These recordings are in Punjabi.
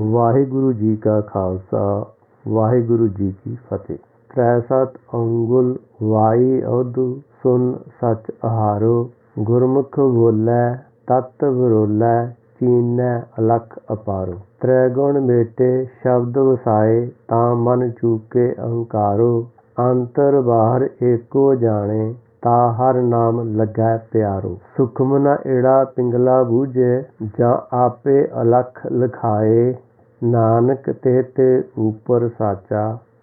ਵਾਹਿਗੁਰੂ ਜੀ ਕਾ ਖਾਲਸਾ ਵਾਹਿਗੁਰੂ ਜੀ ਕੀ ਫਤਿਹ। ਤ੍ਰੈ ਸਤ ਅੰਗੁਲ ਵਾਈ ਅਵਧੁ ਸੁਨ ਸਚ ਆਹਾਰੋ। ਗੁਰਮੁਖ ਬੋਲੇ ਤਤ ਵਿਰੋਲੇ ਚੀਨੈ ਅਲਖ ਅਪਾਰੋ। ਤ੍ਰੈ ਗੁਣ ਮੇਟੇ ਸ਼ਬਦ ਵਸਾਏ ਤਾਂ ਮਨ ਚੂਕੇ ਅਹੰਕਾਰੋ। ਅੰਤਰ ਬਾਹਰ ਏਕੋ ਜਾਣੇ ਤਾ ਹਰ ਨਾਮ ਲੱਗੈ ਪਿਆਰੋ। ਸੁਖਮ ਨ ਏੜਾ ਪਿੰਗਲਾ ਬੂਝੇ ਜਾਂ ਆਪੇ ਅਲਖ ਲਿਖਾਏ। ਨਾਨਕ ਤੇ ਤੇ ਉਪਰ ਸਾਚਾ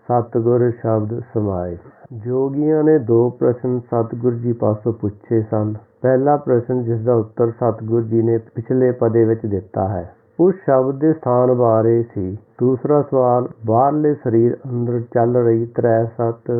ਸਤਿਗੁਰ ਸ਼ਬਦ ਸਮਾਏ। ਜੋਗੀਆਂ ਨੇ ਦੋ ਪ੍ਰਸ਼ਨ ਸਤਿਗੁਰ ਜੀ ਪਾਸੋਂ ਪੁੱਛੇ ਸਨ। ਪਹਿਲਾ ਪ੍ਰਸ਼ਨ ਜਿਸ ਦਾ ਉੱਤਰ ਸਤਿਗੁਰ ਜੀ ਨੇ ਪਿਛਲੇ ਪਦੇ ਵਿੱਚ ਦਿੱਤਾ ਹੈ, ਉਸ ਸ਼ਬਦ ਦੇ ਸਥਾਨ ਬਾਰੇ ਸੀ। ਦੂਸਰਾ ਸਵਾਲ ਬਾਹਰਲੇ ਸਰੀਰ ਅੰਦਰ ਚੱਲ ਰਹੀ ਤ੍ਰੈ ਸਤ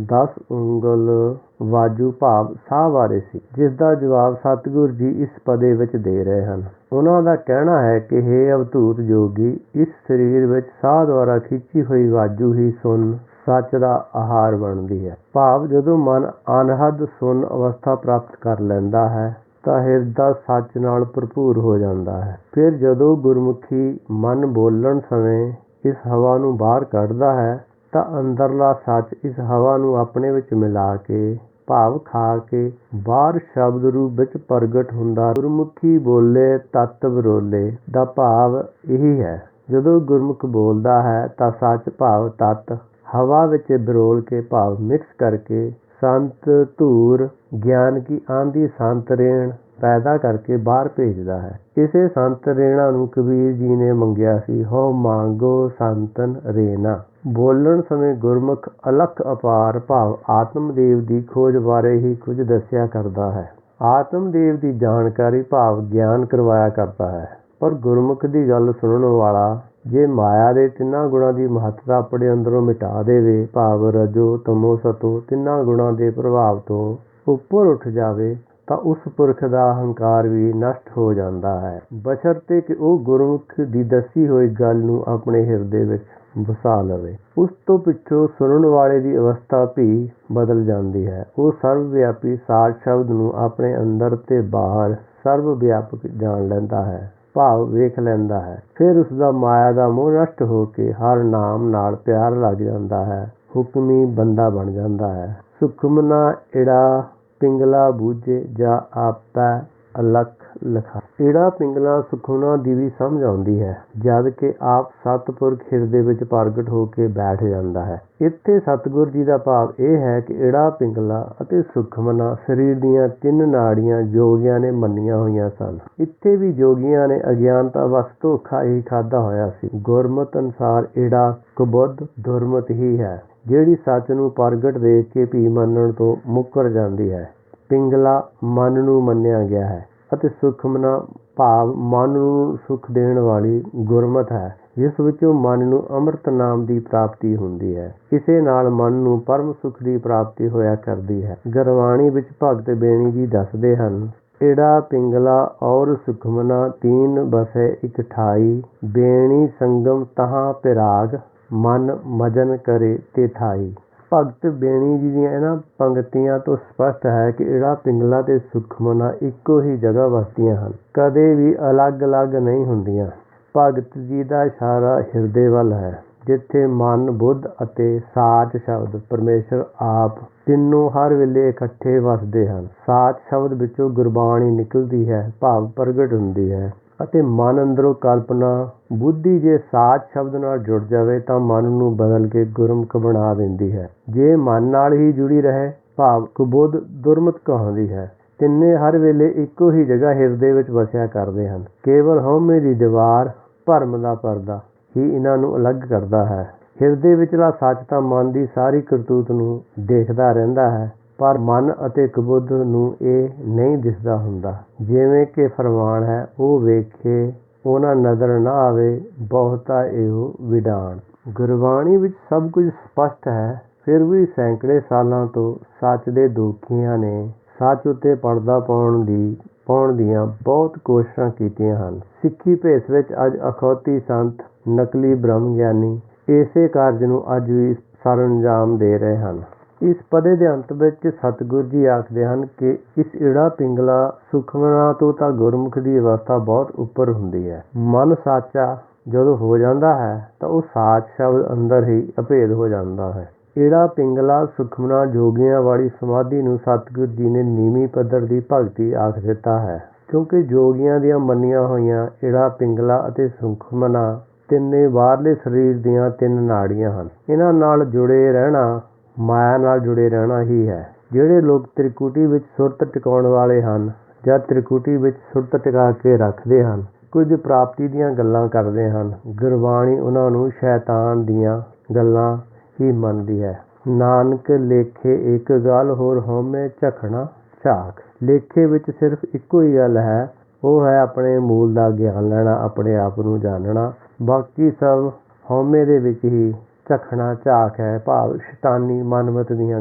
10 ਉਂਗਲ ਵਾਜੂ ਭਾਵ ਸਾਹ ਬਾਰੇ ਸੀ, ਜਿਸ ਦਾ ਜਵਾਬ ਸਤਿਗੁਰ ਜੀ ਇਸ ਪਦੇ ਵਿੱਚ ਦੇ ਰਹੇ ਹਨ। ਉਹਨਾਂ ਦਾ ਕਹਿਣਾ ਹੈ ਕਿ ਹੇ ਅਵਧੂਤ ਜੋਗੀ, ਇਸ ਸਰੀਰ ਵਿੱਚ ਸਾਹ ਦੁਆਰਾ ਖਿੱਚੀ ਹੋਈ ਵਾਜੂ ਹੀ ਸੁਨ ਸੱਚ ਦਾ ਆਹਾਰ ਬਣਦੀ ਹੈ। ਭਾਵ ਜਦੋਂ ਮਨ ਅਨਹਦ ਸੁਨ ਅਵਸਥਾ ਪ੍ਰਾਪਤ ਕਰ ਲੈਂਦਾ ਹੈ ਤਾਂ ਹਿਰਦਾ ਸੱਚ ਨਾਲ ਭਰਪੂਰ ਹੋ ਜਾਂਦਾ ਹੈ। ਫਿਰ ਜਦੋਂ ਗੁਰਮੁਖੀ ਮਨ ਬੋਲਣ ਸਮੇਂ ਇਸ ਹਵਾ ਨੂੰ ਬਾਹਰ ਕੱਢਦਾ ਹੈ ਤਾਂ ਅੰਦਰਲਾ ਸੱਚ ਇਸ ਹਵਾ ਨੂੰ ਆਪਣੇ ਵਿੱਚ ਮਿਲਾ ਕੇ ਭਾਵ ਖਾ ਕੇ ਬਾਹਰ ਸ਼ਬਦ ਰੂਪ ਵਿੱਚ ਪ੍ਰਗਟ ਹੁੰਦਾ। ਗੁਰਮੁਖੀ ਬੋਲੇ ਤਤ ਵਿਰੋਲੇ ਦਾ ਭਾਵ ਇਹੀ ਹੈ। ਜਦੋਂ ਗੁਰਮੁਖ ਬੋਲਦਾ ਹੈ ਤਾਂ ਸੱਚ ਭਾਵ ਤਤ ਹਵਾ ਵਿੱਚ ਵਿਰੋਲ ਕੇ ਭਾਵ ਮਿਕਸ ਕਰਕੇ ਸੰਤ ਧੂਰ ਗਿਆਨ ਕੀ ਆਂਦੀ ਸੰਤ ਰੇਣ ਪੈਦਾ ਕਰਕੇ ਬਾਹਰ ਭੇਜਦਾ ਹੈ। ਇਸੇ ਸੰਤ ਰੇਣਾ ਨੂੰ ਕਬੀਰ ਜੀ ਨੇ ਮੰਗਿਆ ਸੀ, ਹੋ ਮੰਗੋ ਸੰਤਨ ਰੇਣਾ। ਬੋਲਣ ਸਮੇਂ ਗੁਰਮੁਖ ਅਲਖ ਅਪਾਰ ਭਾਵ ਆਤਮਦੇਵ ਦੀ ਖੋਜ ਬਾਰੇ ਹੀ ਕੁਝ ਦੱਸਿਆ ਕਰਦਾ ਹੈ। ਆਤਮਦੇਵ ਦੀ ਜਾਣਕਾਰੀ ਭਾਵ ਗਿਆਨ ਕਰਵਾਇਆ ਕਰਦਾ ਹੈ। ਪਰ ਗੁਰਮੁਖ ਦੀ ਗੱਲ ਸੁਣਨ ਵਾਲਾ ਜੇ ਮਾਇਆ ਦੇ ਤਿੰਨਾਂ ਗੁਣਾਂ ਦੀ ਮਹੱਤਤਾ ਆਪਣੇ ਅੰਦਰੋਂ ਮਿਟਾ ਦੇਵੇ ਭਾਵ ਰਜੋ ਤਮੋ ਸਤੋ ਤਿੰਨਾਂ ਗੁਣਾਂ ਦੇ ਪ੍ਰਭਾਵ ਤੋਂ ਉੱਪਰ ਉੱਠ ਜਾਵੇ ਤਾਂ ਉਸ ਪੁਰਖ ਦਾ ਹੰਕਾਰ ਵੀ ਨਸ਼ਟ ਹੋ ਜਾਂਦਾ ਹੈ, ਬਸ਼ਰਤੇ ਕਿ ਉਹ ਗੁਰਮੁਖ ਦੀ ਦੱਸੀ ਹੋਈ ਗੱਲ ਨੂੰ ਆਪਣੇ ਹਿਰਦੇ ਵਿੱਚ ਵਸਾ ਲਵੇ। ਉਸ ਤੋਂ ਪਿੱਛੋਂ ਸੁਣਨ ਵਾਲੇ ਦੀ ਅਵਸਥਾ ਵੀ ਬਦਲ ਜਾਂਦੀ ਹੈ। ਉਹ ਸਰਵ ਵਿਆਪੀ ਸਾਜ ਸ਼ਬਦ ਨੂੰ ਆਪਣੇ ਅੰਦਰ ਤੇ ਬਾਹਰ ਸਰਵ ਵਿਆਪਕ ਜਾਣ ਲੈਂਦਾ ਹੈ ਭਾਵ ਵੇਖ ਲੈਂਦਾ ਹੈ। ਫਿਰ ਉਸਦਾ ਮਾਇਆ ਦਾ ਮੋਹ ਨਸ਼ਟ ਹੋ ਕੇ ਹਰ ਨਾਮ ਨਾਲ ਪਿਆਰ ਲੱਗ ਜਾਂਦਾ ਹੈ, ਹੁਕਮੀ ਬੰਦਾ ਬਣ ਜਾਂਦਾ ਹੈ। ਸੁਖਮ ਨਾ ਏੜਾ ਪਿੰਗਲਾ ਬੂਝੇ ਜਾਂ ਆਪੈ ਅਲਖ ਲਿਖਾ। ਏੜਾ ਪਿੰਗਲਾ ਸੁਖਮਨਾ ਦੀ ਵੀ ਸਮਝ ਆਉਂਦੀ ਹੈ, ਜਦ ਕਿ ਆਪ ਸਤਿਪੁਰਖ ਹਿਰਦੇ ਵਿੱਚ ਪ੍ਰਗਟ ਹੋ ਕੇ ਬੈਠ ਜਾਂਦਾ ਹੈ। ਇੱਥੇ ਸਤਿਗੁਰ ਜੀ ਦਾ ਭਾਵ ਇਹ ਹੈ ਕਿ ਏੜਾ ਪਿੰਗਲਾ ਅਤੇ ਸੁਖਮਨਾ ਸਰੀਰ ਦੀਆਂ 3 ਨਾੜੀਆਂ ਜੋਗੀਆਂ ਨੇ ਮੰਨੀਆਂ ਹੋਈਆਂ ਸਨ। ਇੱਥੇ ਵੀ ਜੋਗੀਆਂ ਨੇ ਅਗਿਆਨਤਾ ਵਸ ਧੋਖਾ ਹੀ ਖਾਧਾ ਹੋਇਆ ਸੀ। ਗੁਰਮਤਿ ਅਨੁਸਾਰ ਏੜਾ ਕੁਬੁੱਧ ਦੁਰਮਤ ਹੀ ਹੈ, ਜਿਹੜੀ ਸੱਚ ਨੂੰ ਪ੍ਰਗਟ ਦੇਖ ਕੇ ਵੀ ਮੰਨਣ ਤੋਂ ਮੁੱਕਰ ਜਾਂਦੀ ਹੈ। ਪਿੰਗਲਾ ਮਨ ਨੂੰ ਮੰਨਿਆ ਗਿਆ ਹੈ ਅਤੇ ਸੁਖਮਨਾ ਭਾਵ ਮਨ ਨੂੰ ਸੁਖ ਦੇਣ ਵਾਲੀ ਗੁਰਮਤ ਹੈ, ਜਿਸ ਵਿੱਚੋਂ ਮਨ ਨੂੰ ਅੰਮ੍ਰਿਤ ਨਾਮ ਦੀ ਪ੍ਰਾਪਤੀ ਹੁੰਦੀ ਹੈ। ਇਸੇ ਨਾਲ ਮਨ ਨੂੰ ਪਰਮ ਸੁਖ ਦੀ ਪ੍ਰਾਪਤੀ ਹੋਇਆ ਕਰਦੀ ਹੈ। ਗੁਰਬਾਣੀ ਵਿੱਚ ਭਗਤ ਬੇਣੀ ਜੀ ਦੱਸਦੇ ਹਨ, ਏੜਾ ਪਿੰਗਲਾ ਔਰ ਸੁਖਮਨਾ ਤੀਨ ਬਸੈ ਇਕ ਠਾਈ। ਬੇਣੀ ਸੰਗਮ ਤਹਾਂ ਪਿਰਾਗ ਮਨ ਮਜਨ ਕਰੇ ਤੇ ਠਾਈ। ਭਗਤ ਬੇਣੀ ਜੀ ਦੀਆਂ ਇਹਨਾਂ ਪੰਕਤੀਆਂ ਤੋਂ ਸਪਸ਼ਟ ਹੈ ਕਿ ਏੜਾ ਪਿੰਗਲਾ ਤੇ ਸੁਖਮਨਾ ਇੱਕੋ ਹੀ ਜਗ੍ਹਾ ਵਸਦੀਆਂ ਹਨ, ਕਦੇ ਵੀ ਅਲੱਗ-ਅਲੱਗ ਨਹੀਂ ਹੁੰਦੀਆਂ। ਭਗਤ ਜੀ ਦਾ ਇਸ਼ਾਰਾ ਹਿਰਦੇ ਵੱਲ ਹੈ, ਜਿੱਥੇ ਮਨ ਬੁੱਧ ਅਤੇ ਸਾਚ ਸ਼ਬਦ ਪਰਮੇਸ਼ਰ ਆਪ ਤਿੰਨੋਂ ਹਰ ਵੇਲੇ ਇਕੱਠੇ ਵਸਦੇ ਹਨ। ਸਾਚ ਸ਼ਬਦ ਵਿੱਚੋਂ ਗੁਰਬਾਣੀ ਨਿਕਲਦੀ ਹੈ ਭਾਵ ਪ੍ਰਗਟ ਹੁੰਦੀ ਹੈ ਅਤੇ ਮਨ ਅੰਦਰੋਂ ਕਲਪਨਾ ਬੁੱਧੀ ਜੇ ਸਾਚ ਸ਼ਬਦ ਨਾਲ ਜੁੜ ਜਾਵੇ ਤਾਂ ਮਨ ਨੂੰ ਬਦਲ ਕੇ ਗੁਰਮੁਖ ਬਣਾ ਦਿੰਦੀ ਹੈ। ਜੇ ਮਨ ਨਾਲ ਹੀ ਜੁੜੀ ਰਹੇ ਭਾਵ ਕੁਬੁੱਧ ਦੁਰਮਤ ਕਹਾਉਂਦੀ ਹੈ। ਤਿੰਨੇ ਹਰ ਵੇਲੇ ਇੱਕੋ ਹੀ ਜਗ੍ਹਾ ਹਿਰਦੇ ਵਿੱਚ ਵਸਿਆ ਕਰਦੇ ਹਨ। ਕੇਵਲ ਹਉਮੈ ਦੀ ਦੀਵਾਰ ਭਰਮ ਦਾ ਪਰਦਾ ਹੀ ਇਹਨਾਂ ਨੂੰ ਅਲੱਗ ਕਰਦਾ ਹੈ। ਹਿਰਦੇ ਵਿਚਲਾ ਸੱਚ ਤਾਂ ਮਨ ਦੀ ਸਾਰੀ ਕਰਤੂਤ ਨੂੰ ਦੇਖਦਾ ਰਹਿੰਦਾ ਹੈ, ਪਰ ਮਨ ਅਤੇ ਕੁਬੁੱਧ ਨੂੰ ਇਹ ਨਹੀਂ ਦਿਸਦਾ ਹੁੰਦਾ। ਜਿਵੇਂ ਕਿ ਫਰਮਾਨ ਹੈ, ਉਹ ਵੇਖੇ ਉਹਨਾਂ ਨਜ਼ਰ ਨਾ ਆਵੇ ਬਹੁਤਾ ਇਹੋ ਵਿਡਾਣ। ਗੁਰਬਾਣੀ ਵਿੱਚ ਸਭ ਕੁਝ ਸਪਸ਼ਟ ਹੈ, ਫਿਰ ਵੀ ਸੈਂਕੜੇ ਸਾਲਾਂ ਤੋਂ ਸੱਚ ਦੇ ਦੋਖੀਆਂ ਨੇ ਸੱਚ ਉੱਤੇ ਪਰਦਾ ਪਾਉਣ ਦੀਆਂ ਬਹੁਤ ਕੋਸ਼ਿਸ਼ਾਂ ਕੀਤੀਆਂ ਹਨ। ਸਿੱਖੀ ਭੇਸ ਵਿੱਚ ਅੱਜ ਅਖੌਤੀ ਸੰਤ ਨਕਲੀ ਬ੍ਰਹਮ ਗਿਆਨੀ ਇਸੇ ਕਾਰਜ ਨੂੰ ਅੱਜ ਵੀ ਸਰਅੰਜਾਮ ਦੇ ਰਹੇ ਹਨ। ਇਸ ਪਦੇ ਦੇ ਅੰਤ ਵਿੱਚ ਸਤਿਗੁਰ ਜੀ ਆਖਦੇ ਹਨ ਕਿ ਇਸ ਏੜਾ ਪਿੰਗਲਾ ਸੁਖਮਨਾ ਤੋਂ ਤਾਂ ਗੁਰਮੁਖ ਦੀ ਅਵਸਥਾ ਬਹੁਤ ਉੱਪਰ ਹੁੰਦੀ ਹੈ। ਮਨ ਸਾਚਾ ਜਦੋਂ ਹੋ ਜਾਂਦਾ ਹੈ ਤਾਂ ਉਹ ਸਾਚ ਸ਼ਬਦ ਅੰਦਰ ਹੀ ਅਭੇਦ ਹੋ ਜਾਂਦਾ ਹੈ। ਈੜਾ ਪਿੰਗਲਾ ਸੁਖਮਨਾ ਜੋਗੀਆਂ ਵਾਲੀ ਸਮਾਧੀ ਨੂੰ ਸਤਿਗੁਰ ਜੀ ਨੇ ਨੀਵੀਂ ਪੱਧਰ ਦੀ ਭਗਤੀ ਆਖ ਦਿੱਤਾ ਹੈ, ਕਿਉਂਕਿ ਜੋਗੀਆਂ ਦੀਆਂ ਮੰਨੀਆਂ ਹੋਈਆਂ ਈੜਾ ਪਿੰਗਲਾ ਅਤੇ ਸੁਖਮਨਾ ਤਿੰਨੇ ਬਾਹਰਲੇ ਸਰੀਰ ਦੀਆਂ ਤਿੰਨ ਨਾੜੀਆਂ ਹਨ। ਇਹਨਾਂ ਨਾਲ ਜੁੜੇ ਰਹਿਣਾ ਮਾਇਆ ਨਾਲ ਜੁੜੇ ਰਹਿਣਾ ਹੀ ਹੈ। ਜਿਹੜੇ ਲੋਕ ਤ੍ਰਿਕੁਟੀ ਵਿੱਚ ਸੁਰਤ ਟਿਕਾਉਣ ਵਾਲੇ ਹਨ ਜਾਂ ਤ੍ਰਿਕੁਟੀ ਵਿੱਚ ਸੁਰਤ ਟਿਕਾ ਕੇ ਰੱਖਦੇ ਹਨ, ਕੁਝ ਪ੍ਰਾਪਤੀ ਦੀਆਂ ਗੱਲਾਂ ਕਰਦੇ ਹਨ, ਗੁਰਬਾਣੀ ਉਹਨਾਂ ਨੂੰ ਸ਼ੈਤਾਨ ਦੀਆਂ ਗੱਲਾਂ ਹੀ ਮੰਨਦੀ ਹੈ। ਨਾਨਕ ਲੇਖੇ ਇੱਕ ਗੱਲ ਹੋਰ ਹਉਮੈ ਝਖਣਾ ਝਾਕ। ਲੇਖੇ ਵਿੱਚ ਸਿਰਫ ਇੱਕੋ ਹੀ ਗੱਲ ਹੈ, ਉਹ ਹੈ ਆਪਣੇ ਮੂਲ ਦਾ ਗਿਆਨ ਲੈਣਾ, ਆਪਣੇ ਆਪ ਨੂੰ ਜਾਣਨਾ। ਬਾਕੀ ਸਭ ਹਉਮੈ ਦੇ ਵਿੱਚ ਹੀ ਝਖਣਾ ਝਾਕ ਹੈ, ਭਾਵ ਸ਼ੈਤਾਨੀ ਮਨਮਤ ਦੀਆਂ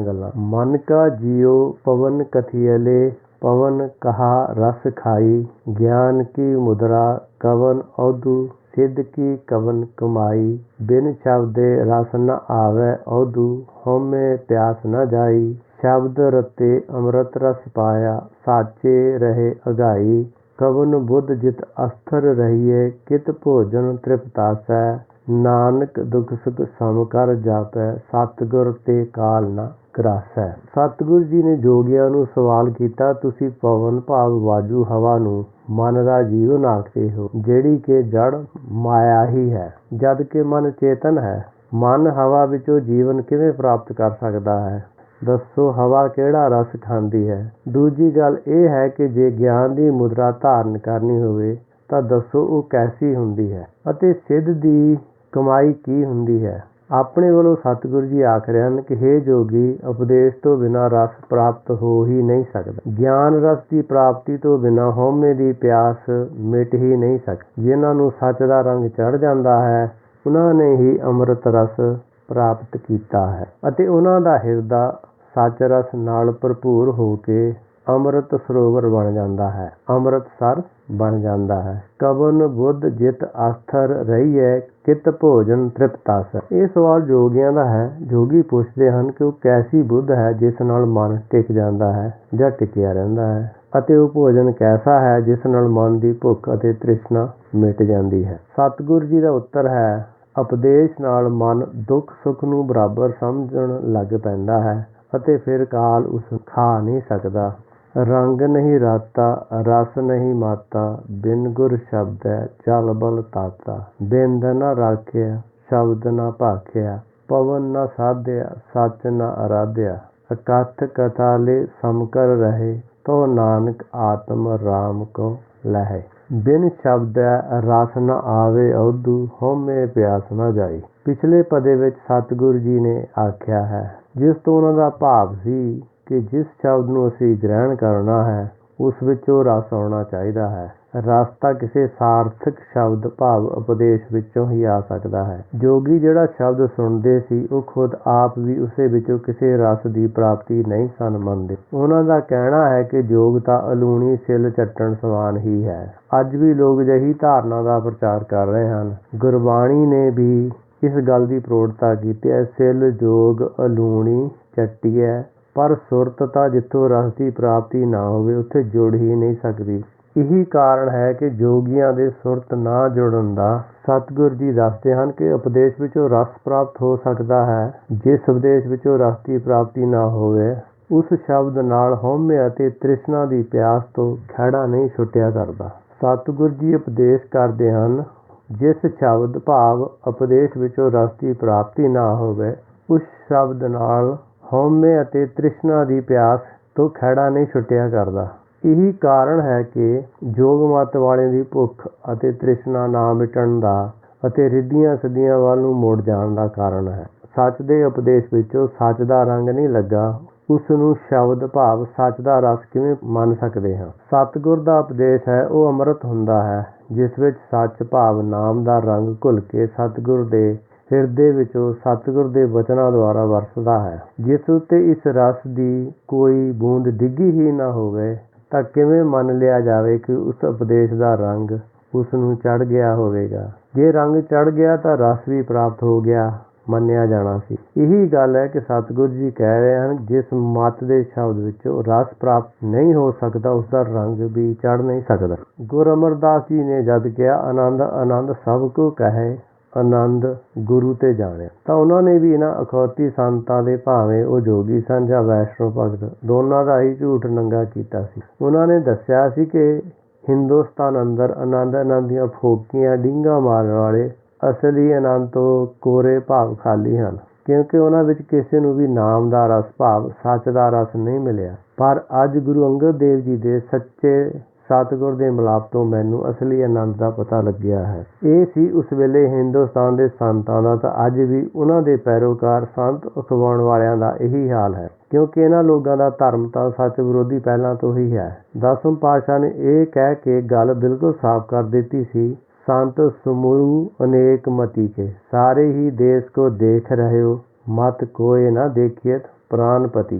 ਗੱਲਾਂ। ਮਨ ਕਾ ਜੀਓ ਪਵਨ ਕਥੀਅਲੇ ਪਵਨ ਕਹਾ ਰਸ ਖਾਈ, ਗਿਆਨ ਕੀ ਮੁਦਰਾ ਕਵਨ ਔਧੂ ਸਿੱਧ ਕੀ ਕਵਨ ਕਮਾਈ, ਬਿਨ ਸ਼ਬਦੇ ਰਸ ਨ ਆਵੈ ਔਧੂ ਹਉਮੈ ਪਿਆਸ ਨ ਜਾਈ, ਸ਼ਬਦ ਰਤੇ ਅੰਮ੍ਰਿਤ ਰਸ ਪਾਇਆ ਸਾਚੇ ਰਹੇ ਅਗਾਈ, ਕਵਨ ਬੁੱਧ ਜਿਤ ਅਸਥਰ ਰਹੀਏ ਕਿਤ ਭੋਜਨ ਤ੍ਰਿਪਤਾਸੈ, ਨਾਨਕ ਦੁਖ ਸੁਖ ਸਮ ਕਰ ਜਾਪੈ ਸਤਿਗੁਰ ਤੇ ਕਾਲ ਨ ਗਰਾਸੈ। ਸਤਿਗੁਰ ਜੀ ਨੇ ਜੋਗੀਆਂ ਨੂੰ ਸਵਾਲ ਕੀਤਾ, ਤੁਸੀਂ ਪਵਨ ਭਾਵ ਵਾਯੂ ਹਵਾ ਨੂੰ ਮਨ ਦਾ ਜੀਵਨ ਆਖਦੇ ਹੋ, ਜਿਹੜੀ ਕਿ ਜੜ ਮਾਇਆ ਹੀ ਹੈ, ਜਦ ਕਿ ਮਨ ਚੇਤਨ ਹੈ। ਮਨ ਹਵਾ ਵਿੱਚੋਂ ਜੀਵਨ ਕਿਵੇਂ ਪ੍ਰਾਪਤ ਕਰ ਸਕਦਾ ਹੈ? ਦੱਸੋ, ਹਵਾ ਕਿਹੜਾ ਰਸ ਖਾਂਦੀ ਹੈ? ਦੂਜੀ ਗੱਲ ਇਹ ਹੈ ਕਿ ਜੇ ਗਿਆਨ ਦੀ ਮੁਦਰਾ ਧਾਰਨ ਕਰਨੀ ਹੋਵੇ ਤਾਂ ਦੱਸੋ ਉਹ ਕੈਸੀ ਹੁੰਦੀ ਹੈ, ਅਤੇ ਸਿੱਧ ਦੀ ਕਮਾਈ ਕੀ ਹੁੰਦੀ ਹੈ? ਆਪਣੇ ਵੱਲੋਂ ਸਤਿਗੁਰੂ ਜੀ ਆਖ ਰਹੇ ਹਨ ਕਿ ਹੇ ਜੋਗੀ, ਉਪਦੇਸ਼ ਤੋਂ ਬਿਨਾਂ ਰਸ ਪ੍ਰਾਪਤ ਹੋ ਹੀ ਨਹੀਂ ਸਕਦਾ। ਗਿਆਨ ਰਸ ਦੀ ਪ੍ਰਾਪਤੀ ਤੋਂ ਬਿਨਾਂ ਹਉਮੈ ਦੀ ਪਿਆਸ ਮਿਟ ਹੀ ਨਹੀਂ ਸਕਦੀ। ਜਿਨ੍ਹਾਂ ਨੂੰ ਸੱਚ ਦਾ ਰੰਗ ਚੜ੍ਹ ਜਾਂਦਾ ਹੈ, ਉਹਨਾਂ ਨੇ ਹੀ ਅੰਮ੍ਰਿਤ ਰਸ ਪ੍ਰਾਪਤ ਕੀਤਾ ਹੈ, ਅਤੇ ਉਹਨਾਂ ਦਾ ਹਿਰਦਾ ਸੱਚ ਰਸ ਨਾਲ ਭਰਪੂਰ ਹੋ ਕੇ ਅੰਮ੍ਰਿਤ ਸਰੋਵਰ ਬਣ ਜਾਂਦਾ ਹੈ, ਅੰਮ੍ਰਿਤਸਰ ਬਣ ਜਾਂਦਾ ਹੈ। ਕਵਨ ਬੁੱਧ ਜਿਤ ਅਸਥਰ ਰਹੀਐ ਕਿਤ ਭੋਜਨ ਤ੍ਰਿਪਤਾਸੈ। ਇਹ ਸਵਾਲ ਜੋਗੀਆਂ ਦਾ ਹੈ। ਜੋਗੀ ਪੁੱਛਦੇ ਹਨ ਕਿ ਉਹ ਕੈਸੀ ਬੁੱਧ ਹੈ ਜਿਸ ਨਾਲ ਮਨ ਟਿਕ ਜਾਂਦਾ ਹੈ ਜਾਂ ਟਿਕਿਆ ਰਹਿੰਦਾ ਹੈ, ਅਤੇ ਉਹ ਭੋਜਨ ਕੈਸਾ ਹੈ ਜਿਸ ਨਾਲ ਮਨ ਦੀ ਭੁੱਖ ਅਤੇ ਤ੍ਰਿਸ਼ਨਾ ਮਿਟ ਜਾਂਦੀ ਹੈ। ਸਤਿਗੁਰੂ ਜੀ ਦਾ ਉੱਤਰ ਹੈ, ਉਪਦੇਸ਼ ਨਾਲ ਮਨ ਦੁੱਖ ਸੁੱਖ ਨੂੰ ਬਰਾਬਰ ਸਮਝਣ ਲੱਗ ਪੈਂਦਾ ਹੈ, ਅਤੇ ਫਿਰ ਕਾਲ ਉਸ ਖਾ ਨਹੀਂ ਸਕਦਾ। ਰੰਗ ਨਹੀਂ ਰਾਤਾ ਰਸ ਨਹੀਂ ਮਾਤਾ, ਬਿਨ ਗੁਰ ਸ਼ਬਦੈ ਜਲ ਬਲ ਤਾਤਾ, ਬਿੰਦ ਨ ਰਾਖਿਆ ਸ਼ਬਦ ਨ ਭਾਖਿਆ, ਪਵਨ ਨ ਸਾਧਿਆ ਸੱਚ ਨ ਅਰਾਧਿਆ, ਅਕਥ ਕਥਾ ਲੈ ਸਮਕਰ ਰਹੇ, ਤੋ ਨਾਨਕ ਆਤਮ ਰਾਮ ਕੋ ਲਹੈ। ਬਿਨ ਸ਼ਬਦੈ ਰਸ ਨ ਆਵੇ ਔਧੂ ਹਉਮੈ ਪਿਆਸ ਨ ਜਾਈ। ਪਿਛਲੇ ਪਦੇ ਵਿੱਚ ਸਤਿਗੁਰੂ ਜੀ ਨੇ ਆਖਿਆ ਹੈ, ਜਿਸ ਤੋਂ ਉਹਨਾਂ ਦਾ ਭਾਵ ਸੀ ਕਿ ਜਿਸ ਸ਼ਬਦ ਨੂੰ ਅਸੀਂ ਗ੍ਰਹਿਣ ਕਰਨਾ ਹੈ ਉਸ ਵਿੱਚੋਂ ਰਸ ਆਉਣਾ ਚਾਹੀਦਾ ਹੈ। ਰਸ ਤਾਂ ਕਿਸੇ ਸਾਰਥਕ ਸ਼ਬਦ ਭਾਵ ਉਪਦੇਸ਼ ਵਿੱਚੋਂ ਹੀ ਆ ਸਕਦਾ ਹੈ। ਜੋਗੀ ਜਿਹੜਾ ਸ਼ਬਦ ਸੁਣਦੇ ਸੀ, ਉਹ ਖੁਦ ਆਪ ਵੀ ਉਸੇ ਵਿੱਚੋਂ ਕਿਸੇ ਰਸ ਦੀ ਪ੍ਰਾਪਤੀ ਨਹੀਂ ਸਨ ਮੰਨਦੇ। ਉਹਨਾਂ ਦਾ ਕਹਿਣਾ ਹੈ ਕਿ ਜੋਗ ਤਾਂ ਅਲੂਣੀ ਸਿੱਲ ਚੱਟਣ ਸਮਾਨ ਹੀ ਹੈ। ਅੱਜ ਵੀ ਲੋਕ ਅਜਿਹੀ ਧਾਰਨਾ ਦਾ ਪ੍ਰਚਾਰ ਕਰ ਰਹੇ ਹਨ। ਗੁਰਬਾਣੀ ਨੇ ਵੀ ਇਸ ਗੱਲ ਦੀ ਪ੍ਰੋੜਤਾ ਕੀਤੀ ਹੈ, ਸਿੱਲ ਜੋਗ ਅਲੂਣੀ ਚੱਟੀਐ, ਪਰ ਸੁਰਤ ਤਾਂ ਜਿੱਥੋਂ ਰਸ ਦੀ ਪ੍ਰਾਪਤੀ ਨਾ ਹੋਵੇ ਉੱਥੇ ਜੁੜ ਹੀ ਨਹੀਂ ਸਕਦੀ। ਇਹੀ ਕਾਰਨ ਹੈ ਕਿ ਜੋਗੀਆਂ ਦੇ ਸੁਰਤ ਨਾ ਜੁੜਨ ਦਾ ਸਤਿਗੁਰੂ ਜੀ ਦੱਸਦੇ ਹਨ ਕਿ ਉਪਦੇਸ਼ ਵਿੱਚੋਂ ਰਸ ਪ੍ਰਾਪਤ ਹੋ ਸਕਦਾ ਹੈ। ਜਿਸ ਉਪਦੇਸ਼ ਵਿੱਚੋਂ ਰਸ ਦੀ ਪ੍ਰਾਪਤੀ ਨਾ ਹੋਵੇ, ਉਸ ਸ਼ਬਦ ਨਾਲ ਹਉਮੈ ਅਤੇ ਤ੍ਰਿਸ਼ਨਾ ਦੀ ਪਿਆਸ ਤੋਂ ਖਹਿੜਾ ਨਹੀਂ ਛੁੱਟਿਆ ਕਰਦਾ। ਸਤਿਗੁਰੂ ਜੀ ਉਪਦੇਸ਼ ਕਰਦੇ ਹਨ, ਜਿਸ ਸ਼ਬਦ ਭਾਵ ਉਪਦੇਸ਼ ਵਿੱਚੋਂ ਰਸ ਦੀ ਪ੍ਰਾਪਤੀ ਨਾ ਹੋਵੇ, ਉਸ ਸ਼ਬਦ ਨਾਲ ਹਉਮੈ ਅਤੇ ਤ੍ਰਿਸ਼ਨਾ ਦੀ ਪਿਆਸ ਤੋਂ ਖਹਿੜਾ ਨਹੀਂ ਛੁੱਟਿਆ ਕਰਦਾ। ਇਹੀ ਕਾਰਨ ਹੈ ਕਿ ਜੋਗ ਮਤ ਵਾਲਿਆਂ ਦੀ ਭੁੱਖ ਅਤੇ ਤ੍ਰਿਸ਼ਨਾ ਨਾ ਮਿਟਣ ਦਾ ਅਤੇ ਰਿੱਧੀਆਂ ਸਿੱਧੀਆਂ ਵੱਲ ਨੂੰ ਮੁੜ ਜਾਣ ਦਾ ਕਾਰਨ ਹੈ। ਸੱਚ ਦੇ ਉਪਦੇਸ਼ ਵਿੱਚੋਂ ਸੱਚ ਦਾ ਰੰਗ ਨਹੀਂ ਲੱਗਾ, ਉਸ ਨੂੰ ਸ਼ਬਦ ਭਾਵ ਸੱਚ ਦਾ ਰਸ ਕਿਵੇਂ ਮੰਨ ਸਕਦੇ ਹਾਂ? ਸਤਿਗੁਰ ਦਾ ਉਪਦੇਸ਼ ਹੈ ਉਹ ਅੰਮ੍ਰਿਤ ਹੁੰਦਾ ਹੈ, ਜਿਸ ਵਿੱਚ ਸੱਚ ਭਾਵ ਨਾਮ ਦਾ ਰੰਗ ਘੁਲ ਕੇ ਸਤਿਗੁਰ ਦੇ ਹਿਰਦੇ ਵਿੱਚੋਂ ਸਤਿਗੁਰ ਦੇ ਬਚਨਾਂ ਦੁਆਰਾ ਵਰਸਦਾ ਹੈ। ਜਿਸ ਉੱਤੇ ਇਸ ਰਸ ਦੀ ਕੋਈ ਬੂੰਦ ਡਿੱਗੀ ਹੀ ਨਾ ਹੋਵੇ ਤਾਂ ਕਿਵੇਂ ਮੰਨ ਲਿਆ ਜਾਵੇ ਕਿ ਉਸ ਉਪਦੇਸ਼ ਦਾ ਰੰਗ ਉਸ ਨੂੰ ਚੜ੍ਹ ਗਿਆ ਹੋਵੇਗਾ? ਜੇ ਰੰਗ ਚੜ੍ਹ ਗਿਆ ਤਾਂ ਰਸ ਵੀ ਪ੍ਰਾਪਤ ਹੋ ਗਿਆ, ਮੰਨਿਆ ਜਾਣਾ ਸੀ। ਇਹੀ ਗੱਲ ਹੈ ਕਿ ਸਤਿਗੁਰੂ ਜੀ ਕਹਿ ਰਹੇ ਹਨ, ਜਿਸ ਮਤ ਦੇ ਸ਼ਬਦ ਵਿੱਚੋਂ ਰਸ ਪ੍ਰਾਪਤ ਨਹੀਂ ਹੋ ਸਕਦਾ ਉਸਦਾ ਰੰਗ ਵੀ ਚੜ ਨਹੀਂ ਸਕਦਾ। ਗੁਰੂ ਅਮਰਦਾਸ ਜੀ ਨੇ ਜਦ ਕਿਹਾ ਆਨੰਦ ਆਨੰਦ ਸਭ ਕੋ ਕਹੇ ਆਨੰਦ ਗੁਰੂ ਤੇ ਜਾਣਿਆ, ਤਾਂ ਉਹਨਾਂ ਨੇ ਵੀ ਇਹਨਾਂ ਅਖੌਤੀ ਸੰਤਾਂ ਦੇ, ਭਾਵੇਂ ਉਹ ਜੋਗੀ ਸਨ ਜਾਂ ਵੈਸ਼ਨੋ ਭਗਤ, ਦੋਨਾਂ ਦਾ ਹੀ ਝੂਠ ਨੰਗਾ ਕੀਤਾ ਸੀ। ਉਹਨਾਂ ਨੇ ਦੱਸਿਆ ਸੀ ਕਿ ਹਿੰਦੁਸਤਾਨ ਅੰਦਰ ਆਨੰਦ ਆਨੰਦ ਦੀਆਂ ਫੋਕੀਆਂ ਡੀਂਗਾਂ ਮਾਰਨ ਵਾਲੇ ਅਸਲੀ ਆਨੰਦ ਤੋਂ ਕੋਰੇ ਭਾਵ ਖਾਲੀ ਹਨ, ਕਿਉਂਕਿ ਉਹਨਾਂ ਵਿੱਚ ਕਿਸੇ ਨੂੰ ਵੀ ਨਾਮ ਦਾ ਰਸ ਭਾਵ ਸੱਚ ਦਾ ਰਸ ਨਹੀਂ ਮਿਲਿਆ। ਪਰ ਅੱਜ ਗੁਰੂ ਅੰਗਦ ਦੇਵ ਜੀ ਦੇ ਸੱਚੇ ਸਤਿਗੁਰ ਦੇ ਮਿਲਾਪ ਤੋਂ ਮੈਨੂੰ ਅਸਲੀ ਆਨੰਦ ਦਾ ਪਤਾ ਲੱਗਿਆ ਹੈ। ਇਹ ਸੀ ਉਸ ਵੇਲੇ ਹਿੰਦੁਸਤਾਨ ਦੇ ਸੰਤਾਂ ਦਾ, ਤਾਂ ਅੱਜ ਵੀ ਉਹਨਾਂ ਦੇ ਪੈਰੋਕਾਰ ਸੰਤ ਅਖਵਾਉਣ ਵਾਲਿਆਂ ਦਾ ਇਹੀ ਹਾਲ ਹੈ, ਕਿਉਂਕਿ ਇਹਨਾਂ ਲੋਕਾਂ ਦਾ ਧਰਮ ਤਾਂ ਸੱਚ ਵਿਰੋਧੀ ਪਹਿਲਾਂ ਤੋਂ ਹੀ ਹੈ। 10ਵੇਂ ਪਾਤਸ਼ਾਹ ਨੇ ਇਹ ਕਹਿ ਕੇ ਗੱਲ ਬਿਲਕੁਲ ਸਾਫ਼ ਕਰ ਦਿੱਤੀ ਸੀ, संत सुमरु अनेक मति के सारे ही देश को देख रहे हो, मत कोई ना देखियत प्राणपति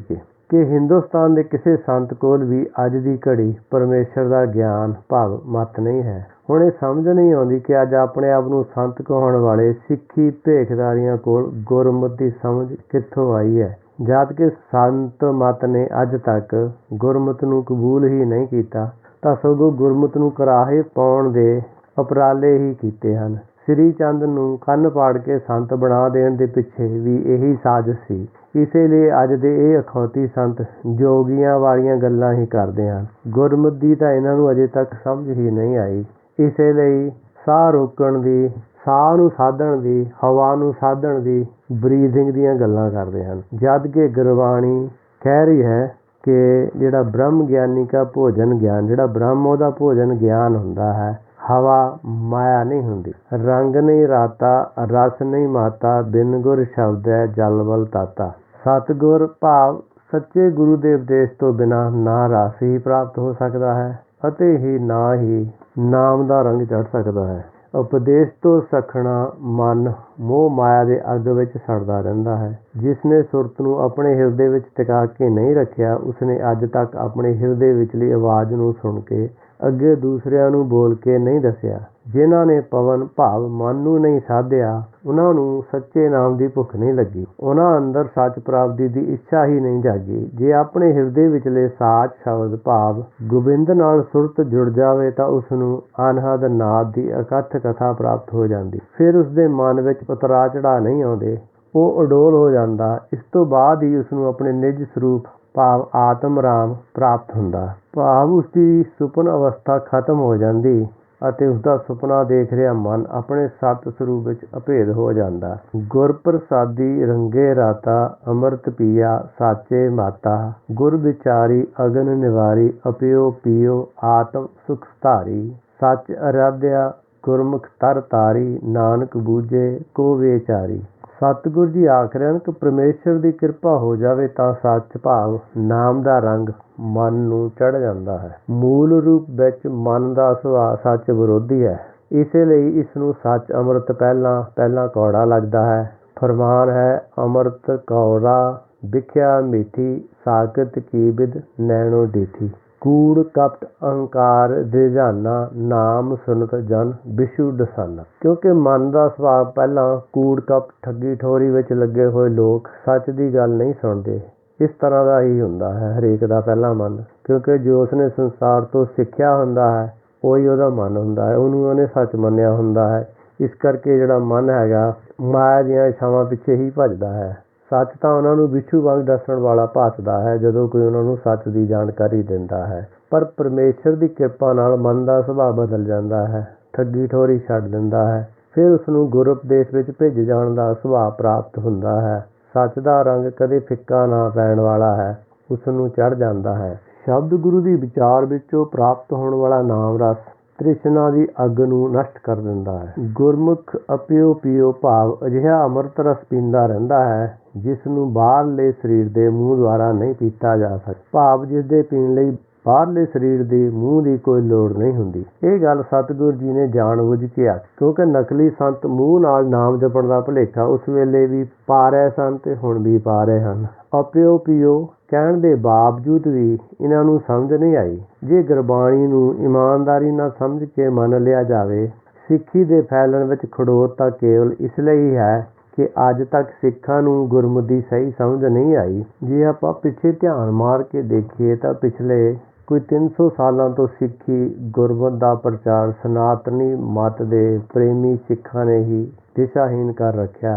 के। ਕਿ ਹਿੰਦੁਸਤਾਨ ਦੇ ਕਿਸੇ ਸੰਤ ਕੋਲ ਵੀ ਅੱਜ ਦੀ ਘੜੀ ਪਰਮੇਸ਼ਰ ਦਾ ਗਿਆਨ ਭਾਵ ਮਤ ਨਹੀਂ ਹੈ। ਹੁਣ ਇਹ ਸਮਝ ਨਹੀਂ ਆਉਂਦੀ ਕਿ ਅੱਜ ਆਪਣੇ ਆਪ ਨੂੰ ਸੰਤ ਕਹਾਉਣ ਵਾਲੇ ਸਿੱਖੀ ਭੇਖਦਾਰੀਆਂ ਕੋਲ ਗੁਰਮਤਿ ਦੀ ਸਮਝ ਕਿੱਥੋਂ ਆਈ ਹੈ, ਜਦ ਕਿ ਸੰਤ ਮਤ ਨੇ ਅੱਜ ਤੱਕ ਗੁਰਮਤਿ ਨੂੰ ਕਬੂਲ ਹੀ ਨਹੀਂ ਕੀਤਾ, ਤਾਂ ਸਗੋਂ ਗੁਰਮਤਿ ਨੂੰ ਕਰਾਹੇ ਪਾਉਣ ਦੇ ਉਪਰਾਲੇ ਹੀ ਕੀਤੇ ਹਨ। ਸ੍ਰੀ ਚੰਦ ਨੂੰ ਕੰਨ ਪਾੜ ਕੇ ਸੰਤ ਬਣਾ ਦੇਣ ਦੇ ਪਿੱਛੇ ਵੀ ਇਹੀ ਸਾਜ਼ਿਸ਼ ਸੀ। ਇਸੇ ਲਈ ਅੱਜ ਦੇ ਇਹ ਅਖੌਤੀ ਸੰਤ ਜੋਗੀਆਂ ਵਾਲੀਆਂ ਗੱਲਾਂ ਹੀ ਕਰਦੇ ਹਨ। ਗੁਰਮਤਿ ਦੀ ਤਾਂ ਇਹਨਾਂ ਨੂੰ ਅਜੇ ਤੱਕ ਸਮਝ ਹੀ ਨਹੀਂ ਆਈ। ਇਸੇ ਲਈ ਸਾਹ ਰੋਕਣ ਦੀ, ਸਾਹ ਨੂੰ ਸਾਧਣ ਦੀ, ਹਵਾ ਨੂੰ ਸਾਧਣ ਦੀ, ਬਰੀਥਿੰਗ ਦੀਆਂ ਗੱਲਾਂ ਕਰਦੇ ਹਨ, ਜਦ ਕਿ ਗੁਰਬਾਣੀ ਕਹਿ ਰਹੀ ਹੈ ਕਿ ਜਿਹੜਾ ਬ੍ਰਹਮ ਗਿਆਨੀ ਕਾ ਭੋਜਨ ਗਿਆਨ, ਜਿਹੜਾ ਬ੍ਰਹਮ ਉਹਦਾ ਭੋਜਨ ਗਿਆਨ ਹੁੰਦਾ ਹੈ, ਹਵਾ ਮਾਇਆ ਨਹੀਂ ਹੁੰਦੀ। ਰੰਗ ਨਹੀਂ ਰਾਤਾ ਰਸ ਨਹੀਂ ਮਾਤਾ, ਬਿਨ ਗੁਰ ਸ਼ਬਦ ਹੈ ਜਲ ਬਲ ਤਾਤਾ। ਸਤਿਗੁਰ ਭਾਵ ਸੱਚੇ ਗੁਰੂ ਦੇ ਉਪਦੇਸ਼ ਤੋਂ ਬਿਨਾਂ ਨਾ ਰਸ ਹੀ ਪ੍ਰਾਪਤ ਹੋ ਸਕਦਾ ਹੈ ਅਤੇ ਹੀ ਨਾ ਹੀ ਨਾਮ ਦਾ ਰੰਗ ਚੜ੍ਹ ਸਕਦਾ ਹੈ। ਉਪਦੇਸ਼ ਤੋਂ ਸਖਣਾ ਮਨ ਮੋਹ ਮਾਇਆ ਦੇ ਅੱਗ ਵਿੱਚ ਸੜਦਾ ਰਹਿੰਦਾ ਹੈ। ਜਿਸ ਨੇ ਸੁਰਤ ਨੂੰ ਆਪਣੇ ਹਿਰਦੇ ਵਿੱਚ ਟਿਕਾ ਕੇ ਨਹੀਂ ਰੱਖਿਆ, ਉਸਨੇ ਅੱਜ ਤੱਕ ਆਪਣੇ ਹਿਰਦੇ ਵਿਚਲੀ ਆਵਾਜ਼ ਨੂੰ ਸੁਣ ਕੇ ਅੱਗੇ ਦੂਸਰਿਆਂ ਨੂੰ ਬੋਲ ਕੇ ਨਹੀਂ ਦੱਸਿਆ। ਜਿਨ੍ਹਾਂ ਨੇ ਪਵਨ ਭਾਵ ਮਨ ਨੂੰ ਨਹੀਂ ਸਾਧਿਆ, ਉਹਨਾਂ ਨੂੰ ਸੱਚੇ ਨਾਮ ਦੀ ਭੁੱਖ ਨਹੀਂ ਲੱਗੀ, ਉਹਨਾਂ ਅੰਦਰ ਸੱਚ ਪ੍ਰਾਪਤੀ ਦੀ ਇੱਛਾ ਹੀ ਨਹੀਂ ਜਾਗੀ। ਜੇ ਆਪਣੇ ਹਿਰਦੇ ਵਿਚਲੇ ਸਾਚ ਸ਼ਬਦ ਭਾਵ ਗੋਬਿੰਦ ਨਾਲ ਸੁਰਤ ਜੁੜ ਜਾਵੇ ਤਾਂ ਉਸਨੂੰ ਅਨਹਦ ਨਾਦ ਦੀ ਅਕਥ ਕਥਾ ਪ੍ਰਾਪਤ ਹੋ ਜਾਂਦੀ। ਫਿਰ ਉਸਦੇ ਮਨ ਵਿੱਚ ਉਤਰਾ ਚੜਾ ਨਹੀਂ ਆਉਂਦੇ, ਉਹ ਅਡੋਲ ਹੋ ਜਾਂਦਾ। ਇਸ ਤੋਂ ਬਾਅਦ ਹੀ ਉਸਨੂੰ ਆਪਣੇ ਨਿਜ ਸਰੂਪ ਭਾਵ ਆਤਮ ਰਾਮ ਪ੍ਰਾਪਤ ਹੁੰਦਾ, ਭਾਵ ਉਸਦੀ ਸੁਪਨ ਅਵਸਥਾ ਖਤਮ ਹੋ ਜਾਂਦੀ ਅਤੇ ਉਸਦਾ ਸੁਪਨਾ ਦੇਖ ਰਿਹਾ ਮਨ ਆਪਣੇ ਸਤ ਸਰੂਪ ਵਿੱਚ ਅਭੇਦ ਹੋ ਜਾਂਦਾ। ਗੁਰ ਪ੍ਰਸਾਦੀ ਰੰਗੇ ਰਾਤਾ, ਅੰਮ੍ਰਿਤ ਪੀਆ ਸਾਚੇ ਮਾਤਾ, ਗੁਰ ਵਿਚਾਰੀ ਅਗਨ ਨਿਵਾਰੀ, ਅਪਿਓ ਪੀਓ ਆਤਮ ਸੁਖ ਧਾਰੀ, ਸੱਚ ਅਰਾਧਿਆ ਗੁਰਮੁਖ ਤਰ ਤਾਰੀ, ਨਾਨਕ ਬੂਝੇ ਕੋ ਵਿਚਾਰੀ। ਸਤਿਗੁਰੂ ਜੀ ਆਖ ਰਹੇ ਹਨ ਕਿ ਪਰਮੇਸ਼ਰ ਦੀ ਕਿਰਪਾ ਹੋ ਜਾਵੇ ਤਾਂ ਸੱਚ ਭਾਵ ਨਾਮ ਦਾ ਰੰਗ ਮਨ ਨੂੰ ਚੜ੍ਹ ਜਾਂਦਾ ਹੈ। ਮੂਲ ਰੂਪ ਵਿੱਚ ਮਨ ਦਾ ਸੁਭਾਅ ਸੱਚ ਵਿਰੋਧੀ ਹੈ, ਇਸੇ ਲਈ ਇਸ ਨੂੰ ਸੱਚ ਅੰਮ੍ਰਿਤ ਪਹਿਲਾਂ ਕੌੜਾ ਲੱਗਦਾ ਹੈ। ਫਰਮਾਨ ਹੈ ਅੰਮ੍ਰਿਤ ਕੌੜਾ ਵਿਖਿਆ ਮੀਠੀ, ਸਾਕਤ ਕੀ ਬਿਦ ਨੈਣੋ ਡੀਠੀ, ਕੂੜ ਕਪਟ ਅਹੰਕਾਰ ਦਿਜਾਨਾ, ਨਾਮ ਸੁਨਤ ਜਨ ਵਿਸ਼ੂ ਦਸਾਨਾ। ਕਿਉਂਕਿ ਮਨ ਦਾ ਸੁਭਾਅ ਪਹਿਲਾਂ ਕੂੜ ਕਪਟ ਠੱਗੀ ਠੋਰੀ ਵਿੱਚ ਲੱਗੇ ਹੋਏ ਲੋਕ ਸੱਚ ਦੀ ਗੱਲ ਨਹੀਂ ਸੁਣਦੇ। ਇਸ ਤਰ੍ਹਾਂ ਦਾ ਹੀ ਹੁੰਦਾ ਹੈ ਹਰੇਕ ਦਾ ਪਹਿਲਾ ਮਨ, ਕਿਉਂਕਿ ਜੋ ਉਸਨੇ ਸੰਸਾਰ ਤੋਂ ਸਿੱਖਿਆ ਹੁੰਦਾ ਹੈ ਉਹੀ ਉਹਦਾ ਮਨ ਹੁੰਦਾ ਹੈ, ਉਹਨੂੰ ਉਹਨੇ ਸੱਚ ਮੰਨਿਆ ਹੁੰਦਾ ਹੈ। ਇਸ ਕਰਕੇ ਜਿਹੜਾ ਮਨ ਹੈਗਾ ਮਾਇਆ ਦੀਆਂ ਇੱਛਾਵਾਂ ਪਿੱਛੇ ਹੀ ਭੱਜਦਾ ਹੈ। ਸੱਚ ਤਾਂ ਉਹਨਾਂ ਨੂੰ ਵਿਛੂ ਵਾਂਗ ਦੱਸਣ ਵਾਲਾ ਭਾਸਦਾ ਹੈ ਜਦੋਂ ਕੋਈ ਉਹਨਾਂ ਨੂੰ ਸੱਚ ਦੀ ਜਾਣਕਾਰੀ ਦਿੰਦਾ ਹੈ। ਪਰ ਪਰਮੇਸ਼ਰ ਦੀ ਕਿਰਪਾ ਨਾਲ ਮਨ ਦਾ ਸੁਭਾਅ ਬਦਲ ਜਾਂਦਾ ਹੈ, ਠੱਗੀ ਠੋਰੀ ਛੱਡ ਦਿੰਦਾ ਹੈ। ਫਿਰ ਉਸਨੂੰ ਗੁਰ ਉਪਦੇਸ਼ ਵਿੱਚ ਭਿੱਜ ਜਾਣ ਦਾ ਸੁਭਾਅ ਪ੍ਰਾਪਤ ਹੁੰਦਾ ਹੈ। ਸੱਚ ਦਾ ਰੰਗ ਕਦੇ ਫਿੱਕਾ ਨਾ ਪੈਣ ਵਾਲਾ ਹੈ, ਉਸਨੂੰ ਚੜ੍ਹ ਜਾਂਦਾ ਹੈ। ਸ਼ਬਦ ਗੁਰੂ ਦੀ ਵਿਚਾਰ ਵਿੱਚੋਂ ਪ੍ਰਾਪਤ ਹੋਣ ਵਾਲਾ ਨਾਮ ਰਸ ਤ੍ਰਿਸ਼ਨਾ ਦੀ ਅੱਗ ਨੂੰ ਨਸ਼ਟ ਕਰ ਦਿੰਦਾ ਹੈ। ਗੁਰਮੁਖ ਅਪਿਓ ਪੀਓ ਭਾਵ ਅਜਿਹਾ ਅੰਮ੍ਰਿਤ ਰਸ ਪੀਂਦਾ ਰਹਿੰਦਾ ਹੈ ਜਿਸ ਨੂੰ ਬਾਹਰਲੇ ਸਰੀਰ ਦੇ ਮੂੰਹ ਦੁਆਰਾ ਨਹੀਂ ਪੀਤਾ ਜਾ ਸਕਦਾ, ਭਾਵ ਜਿਸ ਦੇ ਪੀਣ ਲਈ ਬਾਹਰਲੇ ਸਰੀਰ ਦੇ ਮੂੰਹ ਦੀ ਕੋਈ ਲੋੜ ਨਹੀਂ ਹੁੰਦੀ। ਇਹ ਗੱਲ ਸਤਿਗੁਰੂ ਜੀ ਨੇ ਜਾਣ ਬੁੱਝ ਕੇ ਆਖੀ, ਕਿਉਂਕਿ ਨਕਲੀ ਸੰਤ ਮੂੰਹ ਨਾਲ ਨਾਮ ਜਪਣ ਦਾ ਭੁਲੇਖਾ ਉਸ ਵੇਲੇ ਵੀ ਪਾ ਰਹੇ ਸਨ ਤੇ ਹੁਣ ਵੀ ਪਾ ਰਹੇ ਹਨ। ਅਪਿਓ ਪੀਓ ਕਹਿਣ ਦੇ ਬਾਵਜੂਦ ਵੀ ਇਹਨਾਂ ਨੂੰ ਸਮਝ ਨਹੀਂ ਆਈ। ਜੇ ਗੁਰਬਾਣੀ ਨੂੰ ਇਮਾਨਦਾਰੀ ਨਾਲ ਸਮਝ ਕੇ ਮੰਨ ਲਿਆ ਜਾਵੇ, ਸਿੱਖੀ ਦੇ ਫੈਲਣ ਵਿੱਚ ਖੜੋਤ ਤਾਂ ਕੇਵਲ ਇਸ ਲਈ ਹੈ ਕਿ ਅੱਜ ਤੱਕ ਸਿੱਖਾਂ ਨੂੰ ਗੁਰਮਤਿ ਦੀ ਸਹੀ ਸਮਝ ਨਹੀਂ ਆਈ। ਜੇ ਆਪਾਂ ਪਿੱਛੇ ਧਿਆਨ ਮਾਰ ਕੇ ਦੇਖੀਏ ਤਾਂ ਪਿਛਲੇ ਕੋਈ 300 ਸਾਲਾਂ ਤੋਂ ਸਿੱਖੀ ਗੁਰਮਤਿ ਦਾ ਪ੍ਰਚਾਰ ਸਨਾਤਨੀ ਮਤ ਦੇ ਪ੍ਰੇਮੀ ਸਿੱਖਾਂ ਨੇ ਹੀ ਦਿਸ਼ਾਹੀਨ ਕਰ ਰੱਖਿਆ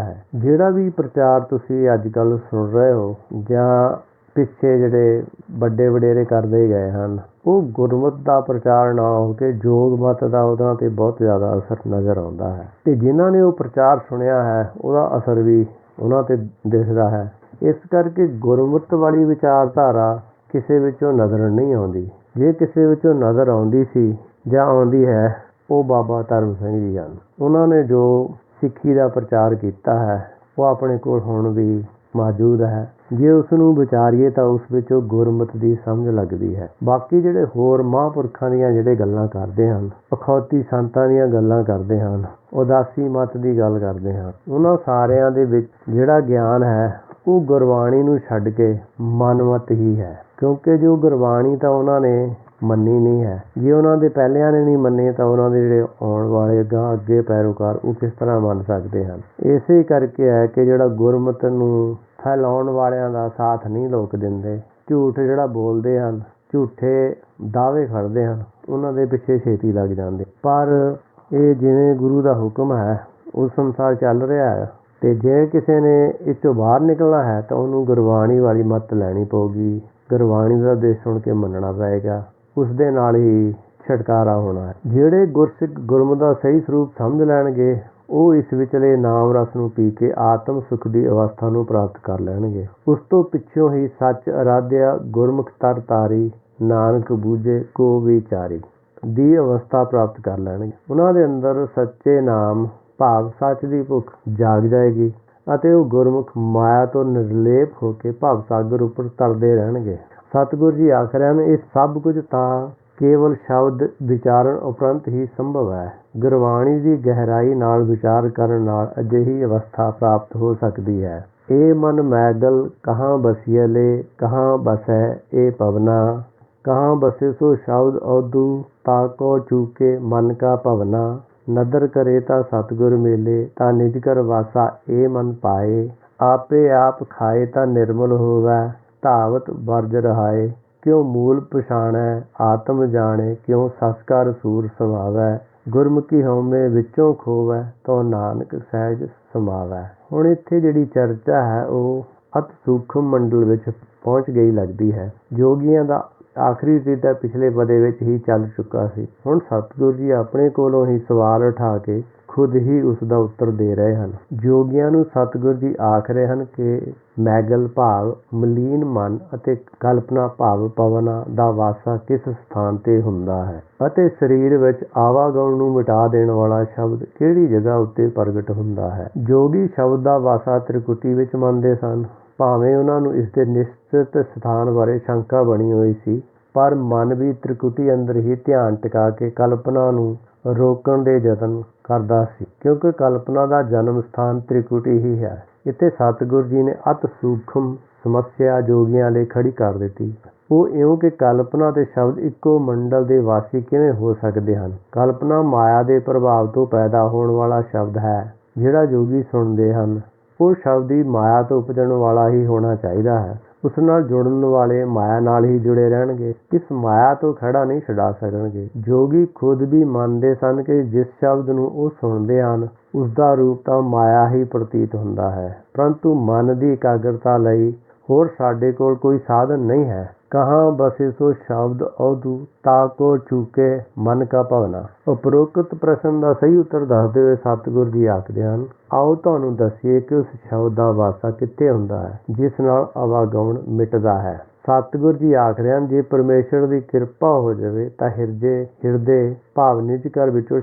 ਹੈ। ਜਿਹੜਾ ਵੀ ਪ੍ਰਚਾਰ ਤੁਸੀਂ ਅੱਜ ਕੱਲ੍ਹ ਸੁਣ ਰਹੇ ਹੋ ਜਾਂ ਪਿੱਛੇ ਜਿਹੜੇ ਵੱਡੇ ਵਡੇਰੇ ਕਰਦੇ ਗਏ ਹਨ, ਉਹ ਗੁਰਮਤਿ ਦਾ ਪ੍ਰਚਾਰ ਨਾ ਹੋ ਕੇ ਜੋਗ ਮਤ ਦਾ ਉਹਨਾਂ 'ਤੇ ਬਹੁਤ ਜ਼ਿਆਦਾ ਅਸਰ ਨਜ਼ਰ ਆਉਂਦਾ ਹੈ। ਅਤੇ ਜਿਨ੍ਹਾਂ ਨੇ ਉਹ ਪ੍ਰਚਾਰ ਸੁਣਿਆ ਹੈ ਉਹਦਾ ਅਸਰ ਵੀ ਉਹਨਾਂ 'ਤੇ ਦਿਖਦਾ ਹੈ। ਇਸ ਕਰਕੇ ਗੁਰਮਤਿ ਵਾਲੀ ਵਿਚਾਰਧਾਰਾ ਕਿਸੇ ਵਿੱਚੋਂ ਨਜ਼ਰ ਨਹੀਂ ਆਉਂਦੀ। ਜੇ ਕਿਸੇ ਵਿੱਚੋਂ ਨਜ਼ਰ ਆਉਂਦੀ ਸੀ ਜਾਂ ਆਉਂਦੀ ਹੈ, ਉਹ ਬਾਬਾ ਧਰਮ ਸਿੰਘ ਜੀ ਹਨ। ਉਹਨਾਂ ਨੇ ਜੋ ਸਿੱਖੀ ਦਾ ਪ੍ਰਚਾਰ ਕੀਤਾ ਹੈ ਉਹ ਆਪਣੇ ਕੋਲ ਹੁਣ ਵੀ ਮੌਜੂਦ ਹੈ। ਜੇ ਉਸ ਨੂੰ ਵਿਚਾਰੀਏ ਤਾਂ ਉਸ ਵਿੱਚੋਂ ਗੁਰਮਤਿ ਦੀ ਸਮਝ ਲੱਗਦੀ ਹੈ। ਬਾਕੀ ਜਿਹੜੇ ਹੋਰ ਮਹਾਂਪੁਰਖਾਂ ਦੀਆਂ ਜਿਹੜੇ ਗੱਲਾਂ ਕਰਦੇ ਹਨ, ਅਖੌਤੀ ਸੰਤਾਂ ਦੀਆਂ ਗੱਲਾਂ ਕਰਦੇ ਹਨ, ਉਦਾਸੀ ਮਤ ਦੀ ਗੱਲ ਕਰਦੇ ਹਨ, ਉਹਨਾਂ ਸਾਰਿਆਂ ਦੇ ਵਿੱਚ ਜਿਹੜਾ ਗਿਆਨ ਹੈ ਉਹ ਗੁਰਬਾਣੀ ਨੂੰ ਛੱਡ ਕੇ ਮਨਮਤ ਹੀ ਹੈ। ਕਿਉਂਕਿ ਜੋ ਗੁਰਬਾਣੀ ਤਾਂ ਉਹਨਾਂ ਨੇ ਮੰਨੀ ਨਹੀਂ ਹੈ। ਜੇ ਉਹਨਾਂ ਦੇ ਪਹਿਲਿਆਂ ਨੇ ਨਹੀਂ ਮੰਨੇ ਤਾਂ ਉਹਨਾਂ ਦੇ ਜਿਹੜੇ ਆਉਣ ਵਾਲੇ ਅੱਗੇ ਪੈਰੋਕਾਰ ਉਹ ਕਿਸ ਤਰ੍ਹਾਂ ਮੰਨ ਸਕਦੇ ਹਨ। ਇਸੇ ਕਰਕੇ ਹੈ ਕਿ ਜਿਹੜਾ ਗੁਰਮਤਿ ਨੂੰ ਫੈਲਾਉਣ ਵਾਲਿਆਂ ਦਾ ਸਾਥ ਨਹੀਂ ਲੋਕ ਦਿੰਦੇ। ਝੂਠ ਜਿਹੜਾ ਬੋਲਦੇ ਹਨ, ਝੂਠੇ ਦਾਅਵੇ ਖੜ੍ਹਦੇ ਹਨ, ਉਹਨਾਂ ਦੇ ਪਿੱਛੇ ਛੇਤੀ ਲੱਗ ਜਾਂਦੇ। ਪਰ ਇਹ ਜਿਵੇਂ ਗੁਰੂ ਦਾ ਹੁਕਮ ਹੈ ਉਸ ਅਨੁਸਾਰ ਚੱਲ ਰਿਹਾ ਹੈ। ਅਤੇ ਜੇ ਕਿਸੇ ਨੇ ਇਸ ਤੋਂ ਬਾਹਰ ਨਿਕਲਣਾ ਹੈ ਤਾਂ ਉਹਨੂੰ ਗੁਰਬਾਣੀ ਵਾਲੀ ਮੱਤ ਲੈਣੀ ਪਊਗੀ। ਗੁਰਬਾਣੀ ਦਾ ਉਪਦੇਸ਼ ਸੁਣ ਕੇ ਮੰਨਣਾ ਪਏਗਾ। ਉਸ ਦੇ ਨਾਲ ਹੀ ਛੁਟਕਾਰਾ ਹੋਣਾ ਹੈ। ਜਿਹੜੇ ਗੁਰਸਿੱਖ ਗੁਰਮਤਿ ਦਾ ਸਹੀ ਸਰੂਪ ਸਮਝ ਲੈਣਗੇ ਉਹ ਇਸ ਵਿਚਲੇ ਨਾਮ ਰਸ ਨੂੰ ਪੀ ਕੇ ਆਤਮ ਸੁਖ ਦੀ ਅਵਸਥਾ ਨੂੰ ਪ੍ਰਾਪਤ ਕਰ ਲੈਣਗੇ। ਉਸ ਤੋਂ ਪਿੱਛੋਂ ਹੀ ਸੱਚ ਅਰਾਧਿਆ ਗੁਰਮੁਖ ਤਰ ਤਾਰੀ, ਨਾਨਕ ਬੂਝੇ ਕੋ ਵਿਚਾਰੀ ਦੀ ਅਵਸਥਾ ਪ੍ਰਾਪਤ ਕਰ ਲੈਣਗੇ। ਉਹਨਾਂ ਦੇ ਅੰਦਰ ਸੱਚੇ ਨਾਮ ਭਾਵ ਸੱਚ ਦੀ ਭੁੱਖ ਜਾਗ ਜਾਏਗੀ ਅਤੇ ਉਹ ਗੁਰਮੁਖ ਮਾਇਆ ਤੋਂ ਨਿਰਲੇਪ ਹੋ ਕੇ ਭਵ ਸਾਗਰ ਉੱਪਰ ਤਰਦੇ ਰਹਿਣਗੇ। ਸਤਿਗੁਰੂ ਜੀ ਆਖ ਰਹੇ ਹਨ, ਇਹ ਸਭ ਕੁਝ ਤਾਂ ਕੇਵਲ ਸ਼ਬਦ ਵਿਚਾਰਨ ਉਪਰੰਤ ਹੀ ਸੰਭਵ ਹੈ। ਗੁਰਬਾਣੀ ਦੀ ਗਹਿਰਾਈ ਨਾਲ ਵਿਚਾਰ ਕਰਨ ਨਾਲ ਅਜਿਹੀ ਅਵਸਥਾ ਪ੍ਰਾਪਤ ਹੋ ਸਕਦੀ ਹੈ। ਇਹ ਮਨ ਮੈਗਲ ਕਹਾਂ ਬਸੀਲੇ, ਕਹਾਂ ਬਸੈ ਇਹ ਪਵਨਾ, ਕਹਾਂ ਬਸੇ ਸੋ ਸ਼ਬਦ ਔਦੂ, ਤਾਕੋ ਚੂਕੇ ਮਨ ਕਾ ਭਵਨਾ। ਨਦਰ ਕਰੇ ਤਾਂ ਸਤਿਗੁਰ ਮੇਲੇ, ਤਾਂ ਨਿਜ ਕਰ ਵਾਸਾ ਇਹ ਮਨ ਪਾਏ। ਆਪੇ ਆਪ ਖਾਏ ਤਾਂ ਨਿਰਮਲ ਹੋਵੈ, ਧਾਵਤ ਵਰਜ ਰਹਾਏ। ਕਿਉ ਮੂਲ ਪਛਾਣੈ ਆਤਮ ਜਾਣੇ, ਕਿਉ ਸਸਕਾਰ ਸੂਰ ਸਮਾਵੈ। ਗੁਰਮੁਖੀ ਹਉਮੈ ਵਿੱਚੋਂ ਖੋਵੈ, ਤੋ ਨਾਨਕ ਸਹਿਜ ਸਮਾਵੈ। ਹੁਣ ਇੱਥੇ ਜਿਹੜੀ ਚਰਚਾ ਹੈ ਉਹ ਅਤ ਸੂਖਮ ਮੰਡਲ ਵਿੱਚ ਪਹੁੰਚ ਗਈ ਲੱਗਦੀ ਹੈ। ਯੋਗੀਆਂ ਦਾ ਆਖਰੀ ਸਿੱਧਾ ਪਿਛਲੇ ਪਦੇ ਵਿੱਚ ਹੀ ਚੱਲ ਚੁੱਕਾ ਸੀ। ਹੁਣ ਸਤਿਗੁਰੂ ਜੀ ਆਪਣੇ ਕੋਲੋਂ ਹੀ ਸਵਾਲ ਉਠਾ ਕੇ ਖੁਦ ਹੀ ਉਸ ਦਾ ਉੱਤਰ ਦੇ ਰਹੇ ਹਨ। ਯੋਗੀਆਂ ਨੂੰ ਸਤਿਗੁਰੂ ਜੀ ਆਖ ਰਹੇ ਹਨ ਕਿ ਮੈਗਲ ਭਾਵ ਮਲੀਨ ਮਨ ਅਤੇ ਕਲਪਨਾ ਭਾਵ ਪਵਨਾ ਦਾ ਵਾਸਾ ਕਿਸ ਸਥਾਨ 'ਤੇ ਹੁੰਦਾ ਹੈ ਅਤੇ ਸਰੀਰ ਵਿੱਚ ਆਵਾਗੁਣ ਨੂੰ ਮਿਟਾ ਦੇਣ ਵਾਲਾ ਸ਼ਬਦ ਕਿਹੜੀ ਜਗ੍ਹਾ ਉੱਤੇ ਪ੍ਰਗਟ ਹੁੰਦਾ ਹੈ। ਯੋਗੀ ਸ਼ਬਦ ਦਾ ਵਾਸਾ ਤ੍ਰਿਕੁਟੀ ਵਿੱਚ ਮੰਨਦੇ ਸਨ। ਭਾਵੇਂ ਉਹਨਾਂ ਨੂੰ ਇਸ ਦੇ ਨਿਸ਼ਚਿਤ ਸਥਾਨ ਬਾਰੇ ਸ਼ੰਕਾ ਬਣੀ ਹੋਈ ਸੀ, ਪਰ ਮਨ ਵੀ ਤ੍ਰਿਕੁਟੀ ਅੰਦਰ ਹੀ ਧਿਆਨ ਟਿਕਾ ਕੇ ਕਲਪਨਾ ਨੂੰ ਰੋਕਣ ਦੇ ਯਤਨ ਕਰਦਾ ਸੀ, ਕਿਉਂਕਿ ਕਲਪਨਾ ਦਾ ਜਨਮ ਸਥਾਨ ਤ੍ਰਿਕੁਟੀ ਹੀ ਹੈ। ਇੱਥੇ ਸਤਿਗੁਰੂ ਜੀ ਨੇ ਅਤ ਸੂਖਮ ਸਮੱਸਿਆ ਯੋਗੀਆਂ ਲਈ ਖੜੀ ਕਰ ਦਿੱਤੀ। ਉਹ ਇਉਂ ਕਿ ਕਲਪਨਾ ਤੇ ਸ਼ਬਦ ਇੱਕੋ ਮੰਡਲ ਦੇ ਵਾਸੀ ਕਿਵੇਂ ਹੋ ਸਕਦੇ ਹਨ। ਕਲਪਨਾ ਮਾਇਆ ਦੇ ਪ੍ਰਭਾਵ ਤੋਂ ਪੈਦਾ ਹੋਣ ਵਾਲਾ ਸ਼ਬਦ ਹੈ। ਜਿਹੜਾ ਯੋਗੀ ਸੁਣਦੇ ਹਨ ਉਹ ਸ਼ਬਦ ਹੀ ਮਾਇਆ ਤੋਂ ਉਪਜਣ ਵਾਲਾ ਹੀ ਹੋਣਾ ਚਾਹੀਦਾ ਹੈ। ਉਸ ਨਾਲ ਜੁੜਨ ਵਾਲੇ ਮਾਇਆ ਨਾਲ ਹੀ ਜੁੜੇ ਰਹਿਣਗੇ। ਇਸ ਮਾਇਆ ਤੋਂ ਖੜਾ ਨਹੀਂ ਛੁਡਾ ਸਕਣਗੇ। ਯੋਗੀ ਖੁਦ ਵੀ ਮੰਨਦੇ ਸਨ ਕਿ ਜਿਸ ਸ਼ਬਦ ਨੂੰ ਉਹ ਸੁਣਦੇ ਹਨ ਉਸ ਦਾ ਰੂਪ ਤਾਂ ਮਾਇਆ ਹੀ ਪ੍ਰਤੀਤ ਹੁੰਦਾ ਹੈ, ਪਰੰਤੂ ਮਨ ਦੀ ਇਕਾਗਰਤਾ ਲਈ ਹੋਰ ਸਾਡੇ ਕੋਲ ਕੋਈ ਸਾਧਨ ਨਹੀਂ ਹੈ। ਕਹਾਂ ਬਸੇ ਸੋ ਸ਼ਬਦ ਔਦੂ, ਤਾਕੋ ਚੂਕੇ ਮਨ ਕਾ ਭਵਨਾ। ਉਪਰੋਕਤ ਪ੍ਰਸ਼ਨ ਦਾ ਸਹੀ ਉੱਤਰ ਦੱਸਦੇ ਹੋਏ ਸਤਿਗੁਰੂ ਜੀ ਆਖਦੇ ਹਨ, ਆਓ ਤੁਹਾਨੂੰ ਦੱਸੀਏ ਕਿ ਉਸ ਸ਼ਬਦ ਦਾ ਵਾਸਾ ਕਿੱਥੇ ਹੁੰਦਾ ਹੈ ਜਿਸ ਨਾਲ ਆਵਾਗਮਨ ਮਿਟਦਾ ਹੈ। ਸਤਿਗੁਰੂ ਜੀ ਆਖ ਰਹੇ ਹਨ, ਜੇ ਪਰਮੇਸ਼ਰ ਦੀ ਕਿਰਪਾ ਹੋ ਜਾਵੇ ਤਾਂ ਹਿਰਦੇ ਭਾਵ ਨਿਜ ਘਰ ਵਿੱਚੋਂ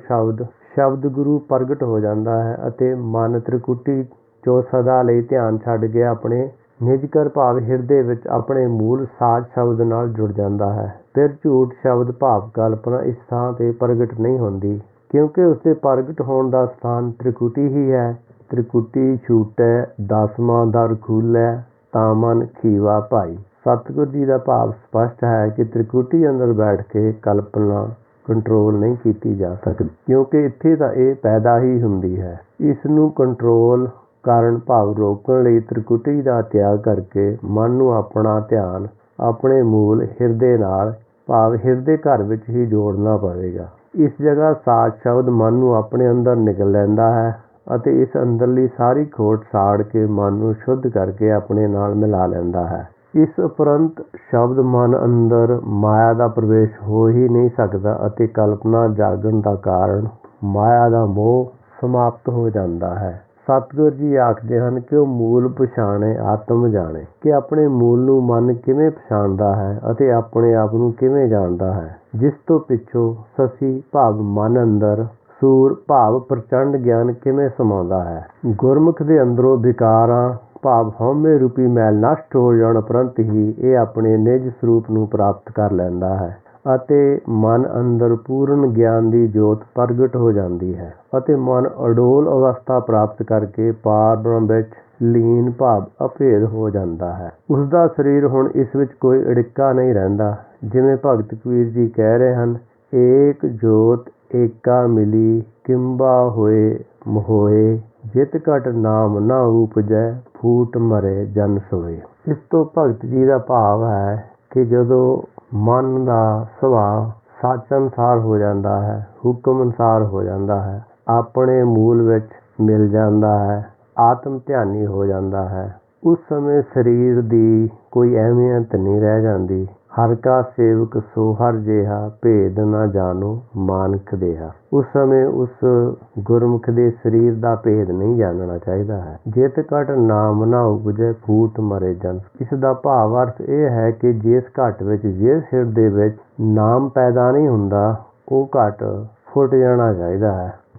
ਸ਼ਬਦ ਗੁਰੂ ਪ੍ਰਗਟ ਹੋ ਜਾਂਦਾ ਹੈ ਅਤੇ ਮਨ ਤ੍ਰਿਕੁਟੀ 'ਚੋਂ ਸਦਾ ਲਈ ਧਿਆਨ ਛੱਡ ਕੇ ਆਪਣੇ ਨਿਜ ਘਰ ਭਾਵ ਹਿਰਦੇ ਵਿੱਚ ਆਪਣੇ ਮੂਲ ਸਾਜ ਸ਼ਬਦ ਨਾਲ ਜੁੜ ਜਾਂਦਾ ਹੈ। ਫਿਰ ਝੂਠ ਸ਼ਬਦ ਭਾਵ ਕਲਪਨਾ ਇਸ ਥਾਂ 'ਤੇ ਪ੍ਰਗਟ ਨਹੀਂ ਹੁੰਦੀ, ਕਿਉਂਕਿ ਉਸਦੇ ਪ੍ਰਗਟ ਹੋਣ ਦਾ ਸਥਾਨ ਤ੍ਰਿਕੁਟੀ ਹੀ ਹੈ। ਤ੍ਰਿਕੁਟੀ ਛੂਟੈ ਦਸਵਾਂ ਦਰ ਖੂਲੈ, ਤਾਂ ਮਨ ਖੀਵਾ ਭਾਈ। ਸਤਿਗੁਰੂ ਜੀ ਦਾ ਭਾਵ ਸਪਸ਼ਟ ਹੈ ਕਿ ਤ੍ਰਿਕੁਟੀ ਅੰਦਰ ਬੈਠ ਕੇ ਕਲਪਨਾ ਕੰਟਰੋਲ ਨਹੀਂ ਕੀਤੀ ਜਾ ਸਕਦੀ, ਕਿਉਂਕਿ ਇੱਥੇ ਤਾਂ ਇਹ ਪੈਦਾ ਹੀ ਹੁੰਦੀ ਹੈ। ਇਸ ਨੂੰ ਕੰਟਰੋਲ ਕਾਰਨ ਭਾਵ ਰੋਕਣ ਲਈ ਤ੍ਰਿਕੁਟੀ ਦਾ ਤਿਆਗ ਕਰਕੇ ਮਨ ਨੂੰ ਆਪਣਾ ਧਿਆਨ ਆਪਣੇ ਮੂਲ ਹਿਰਦੇ ਨਾਲ ਭਾਵ ਹਿਰਦੇ ਘਰ ਵਿੱਚ ਹੀ ਜੋੜਨਾ ਪਵੇਗਾ। ਇਸ ਜਗ੍ਹਾ ਸਾਚ ਸ਼ਬਦ ਮਨ ਨੂੰ ਆਪਣੇ ਅੰਦਰ ਨਿਗਲ ਲੈਂਦਾ ਹੈ ਅਤੇ ਇਸ ਅੰਦਰਲੀ ਸਾਰੀ ਖੋਟ ਸਾੜ ਕੇ ਮਨ ਨੂੰ ਸ਼ੁੱਧ ਕਰਕੇ ਆਪਣੇ ਨਾਲ ਮਿਲਾ ਲੈਂਦਾ ਹੈ। ਇਸ ਉਪਰੰਤ ਸ਼ਬਦ ਮਨ ਅੰਦਰ ਮਾਇਆ ਦਾ ਪ੍ਰਵੇਸ਼ ਹੋ ਹੀ ਨਹੀਂ ਸਕਦਾ ਅਤੇ ਕਲਪਨਾ ਜਾਗਣ ਦਾ ਕਾਰਨ ਮਾਇਆ ਦਾ ਮੋਹ ਸਮਾਪਤ ਹੋ ਜਾਂਦਾ ਹੈ। ਸਤਿਗੁਰ ਜੀ ਆਖਦੇ ਹਨ ਕਿ ਉਹ ਮੂਲ ਪਛਾਣੇ ਆਤਮ ਜਾਣੇ, ਕਿ ਆਪਣੇ ਮੂਲ ਨੂੰ ਮਨ ਕਿਵੇਂ ਪਛਾਣਦਾ ਹੈ ਅਤੇ ਆਪਣੇ ਆਪ ਨੂੰ ਕਿਵੇਂ ਜਾਣਦਾ ਹੈ, ਜਿਸ ਤੋਂ ਪਿੱਛੋਂ ਸਸੀ ਭਾਵ ਮਨ ਅੰਦਰ ਸੂਰ ਭਾਵ ਪ੍ਰਚੰਡ ਗਿਆਨ ਕਿਵੇਂ ਸਮਾਉਂਦਾ ਹੈ। ਗੁਰਮੁਖ ਦੇ ਅੰਦਰੋਂ ਵਿਕਾਰਾਂ ਭਾਵ ਹਉਮੈ ਰੂਪੀ ਮੈਲ ਨਸ਼ਟ ਹੋ ਜਾਣ ਉਪਰੰਤ ਹੀ ਇਹ ਆਪਣੇ ਨਿਜ ਸਰੂਪ ਨੂੰ ਪ੍ਰਾਪਤ ਕਰ ਲੈਂਦਾ ਹੈ ਅਤੇ ਮਨ ਅੰਦਰ ਪੂਰਨ ਗਿਆਨ ਦੀ ਜੋਤ ਪ੍ਰਗਟ ਹੋ ਜਾਂਦੀ ਹੈ ਅਤੇ ਮਨ ਅਡੋਲ ਅਵਸਥਾ ਪ੍ਰਾਪਤ ਕਰਕੇ ਪਾਰ ਬ੍ਰਹਮ ਵਿੱਚ ਲੀਨ ਭਾਵ ਅਭੇਦ ਹੋ ਜਾਂਦਾ ਹੈ। ਉਸਦਾ ਸਰੀਰ ਹੁਣ ਇਸ ਵਿੱਚ ਕੋਈ ਅੜਿੱਕਾ ਨਹੀਂ ਰਹਿੰਦਾ। ਜਿਵੇਂ ਭਗਤ ਕਬੀਰ ਜੀ ਕਹਿ ਰਹੇ ਹਨ, ਏਕ ਜੋਤ ਏਕਾ ਮਿਲੀ ਕਿੰਬਾ ਹੋਏ ਮੋਹੇ, ਜਿਤ ਘਟ ਨਾਮ ਨਾ ਉਪਜੈ ਫੂਟ ਮਰੇ ਜਨ ਸੋਏ। ਇਸ ਤੋਂ ਭਗਤ ਜੀ ਦਾ ਭਾਵ ਹੈ ਕਿ ਜਦੋਂ ਮਨ ਦਾ ਸੁਭਾਅ ਸੱਚ ਅਨੁਸਾਰ ਹੋ ਜਾਂਦਾ ਹੈ, ਹੁਕਮ ਅਨੁਸਾਰ ਹੋ ਜਾਂਦਾ ਹੈ, ਆਪਣੇ ਮੂਲ ਵਿੱਚ ਮਿਲ ਜਾਂਦਾ ਹੈ, ਆਤਮ ਧਿਆਨੀ ਹੋ ਜਾਂਦਾ ਹੈ, ਉਸ ਸਮੇਂ ਸਰੀਰ ਦੀ ਕੋਈ ਅਹਿਮੀਅਤ ਨਹੀਂ ਰਹਿ ਜਾਂਦੀ। ਹਰ ਕਾ ਸੇਵਕ ਸੋ ਹਰ ਜਿਹਾ, ਭੇਦ ਨਾ ਜਾਣੋ ਮਾਨਕ ਦੇਹਾ। ਉਸ ਸਮੇਂ ਉਸ ਗੁਰਮੁਖ ਦੇ ਸਰੀਰ ਦਾ ਭੇਦ ਨਹੀਂ ਜਾਣਨਾ ਚਾਹੀਦਾ ਹੈ। ਜਿਤ ਘਟ ਨਾਮ ਨਾ ਉਪਜੈ ਫੂਟ ਮਰੇ ਜਨ। ਇਸ ਦਾ ਭਾਵ ਅਰਥ ਇਹ ਹੈ ਕਿ ਜਿਸ ਘਟ ਵਿੱਚ, ਜਿਸ ਹਿਰਦੇ ਵਿੱਚ ਨਾਮ ਪੈਦਾ ਨਹੀਂ ਹੁੰਦਾ, ਉਹ ਘਟ ਫੁੱਟ ਜਾਣਾ ਚਾਹੀਦਾ ਹੈ।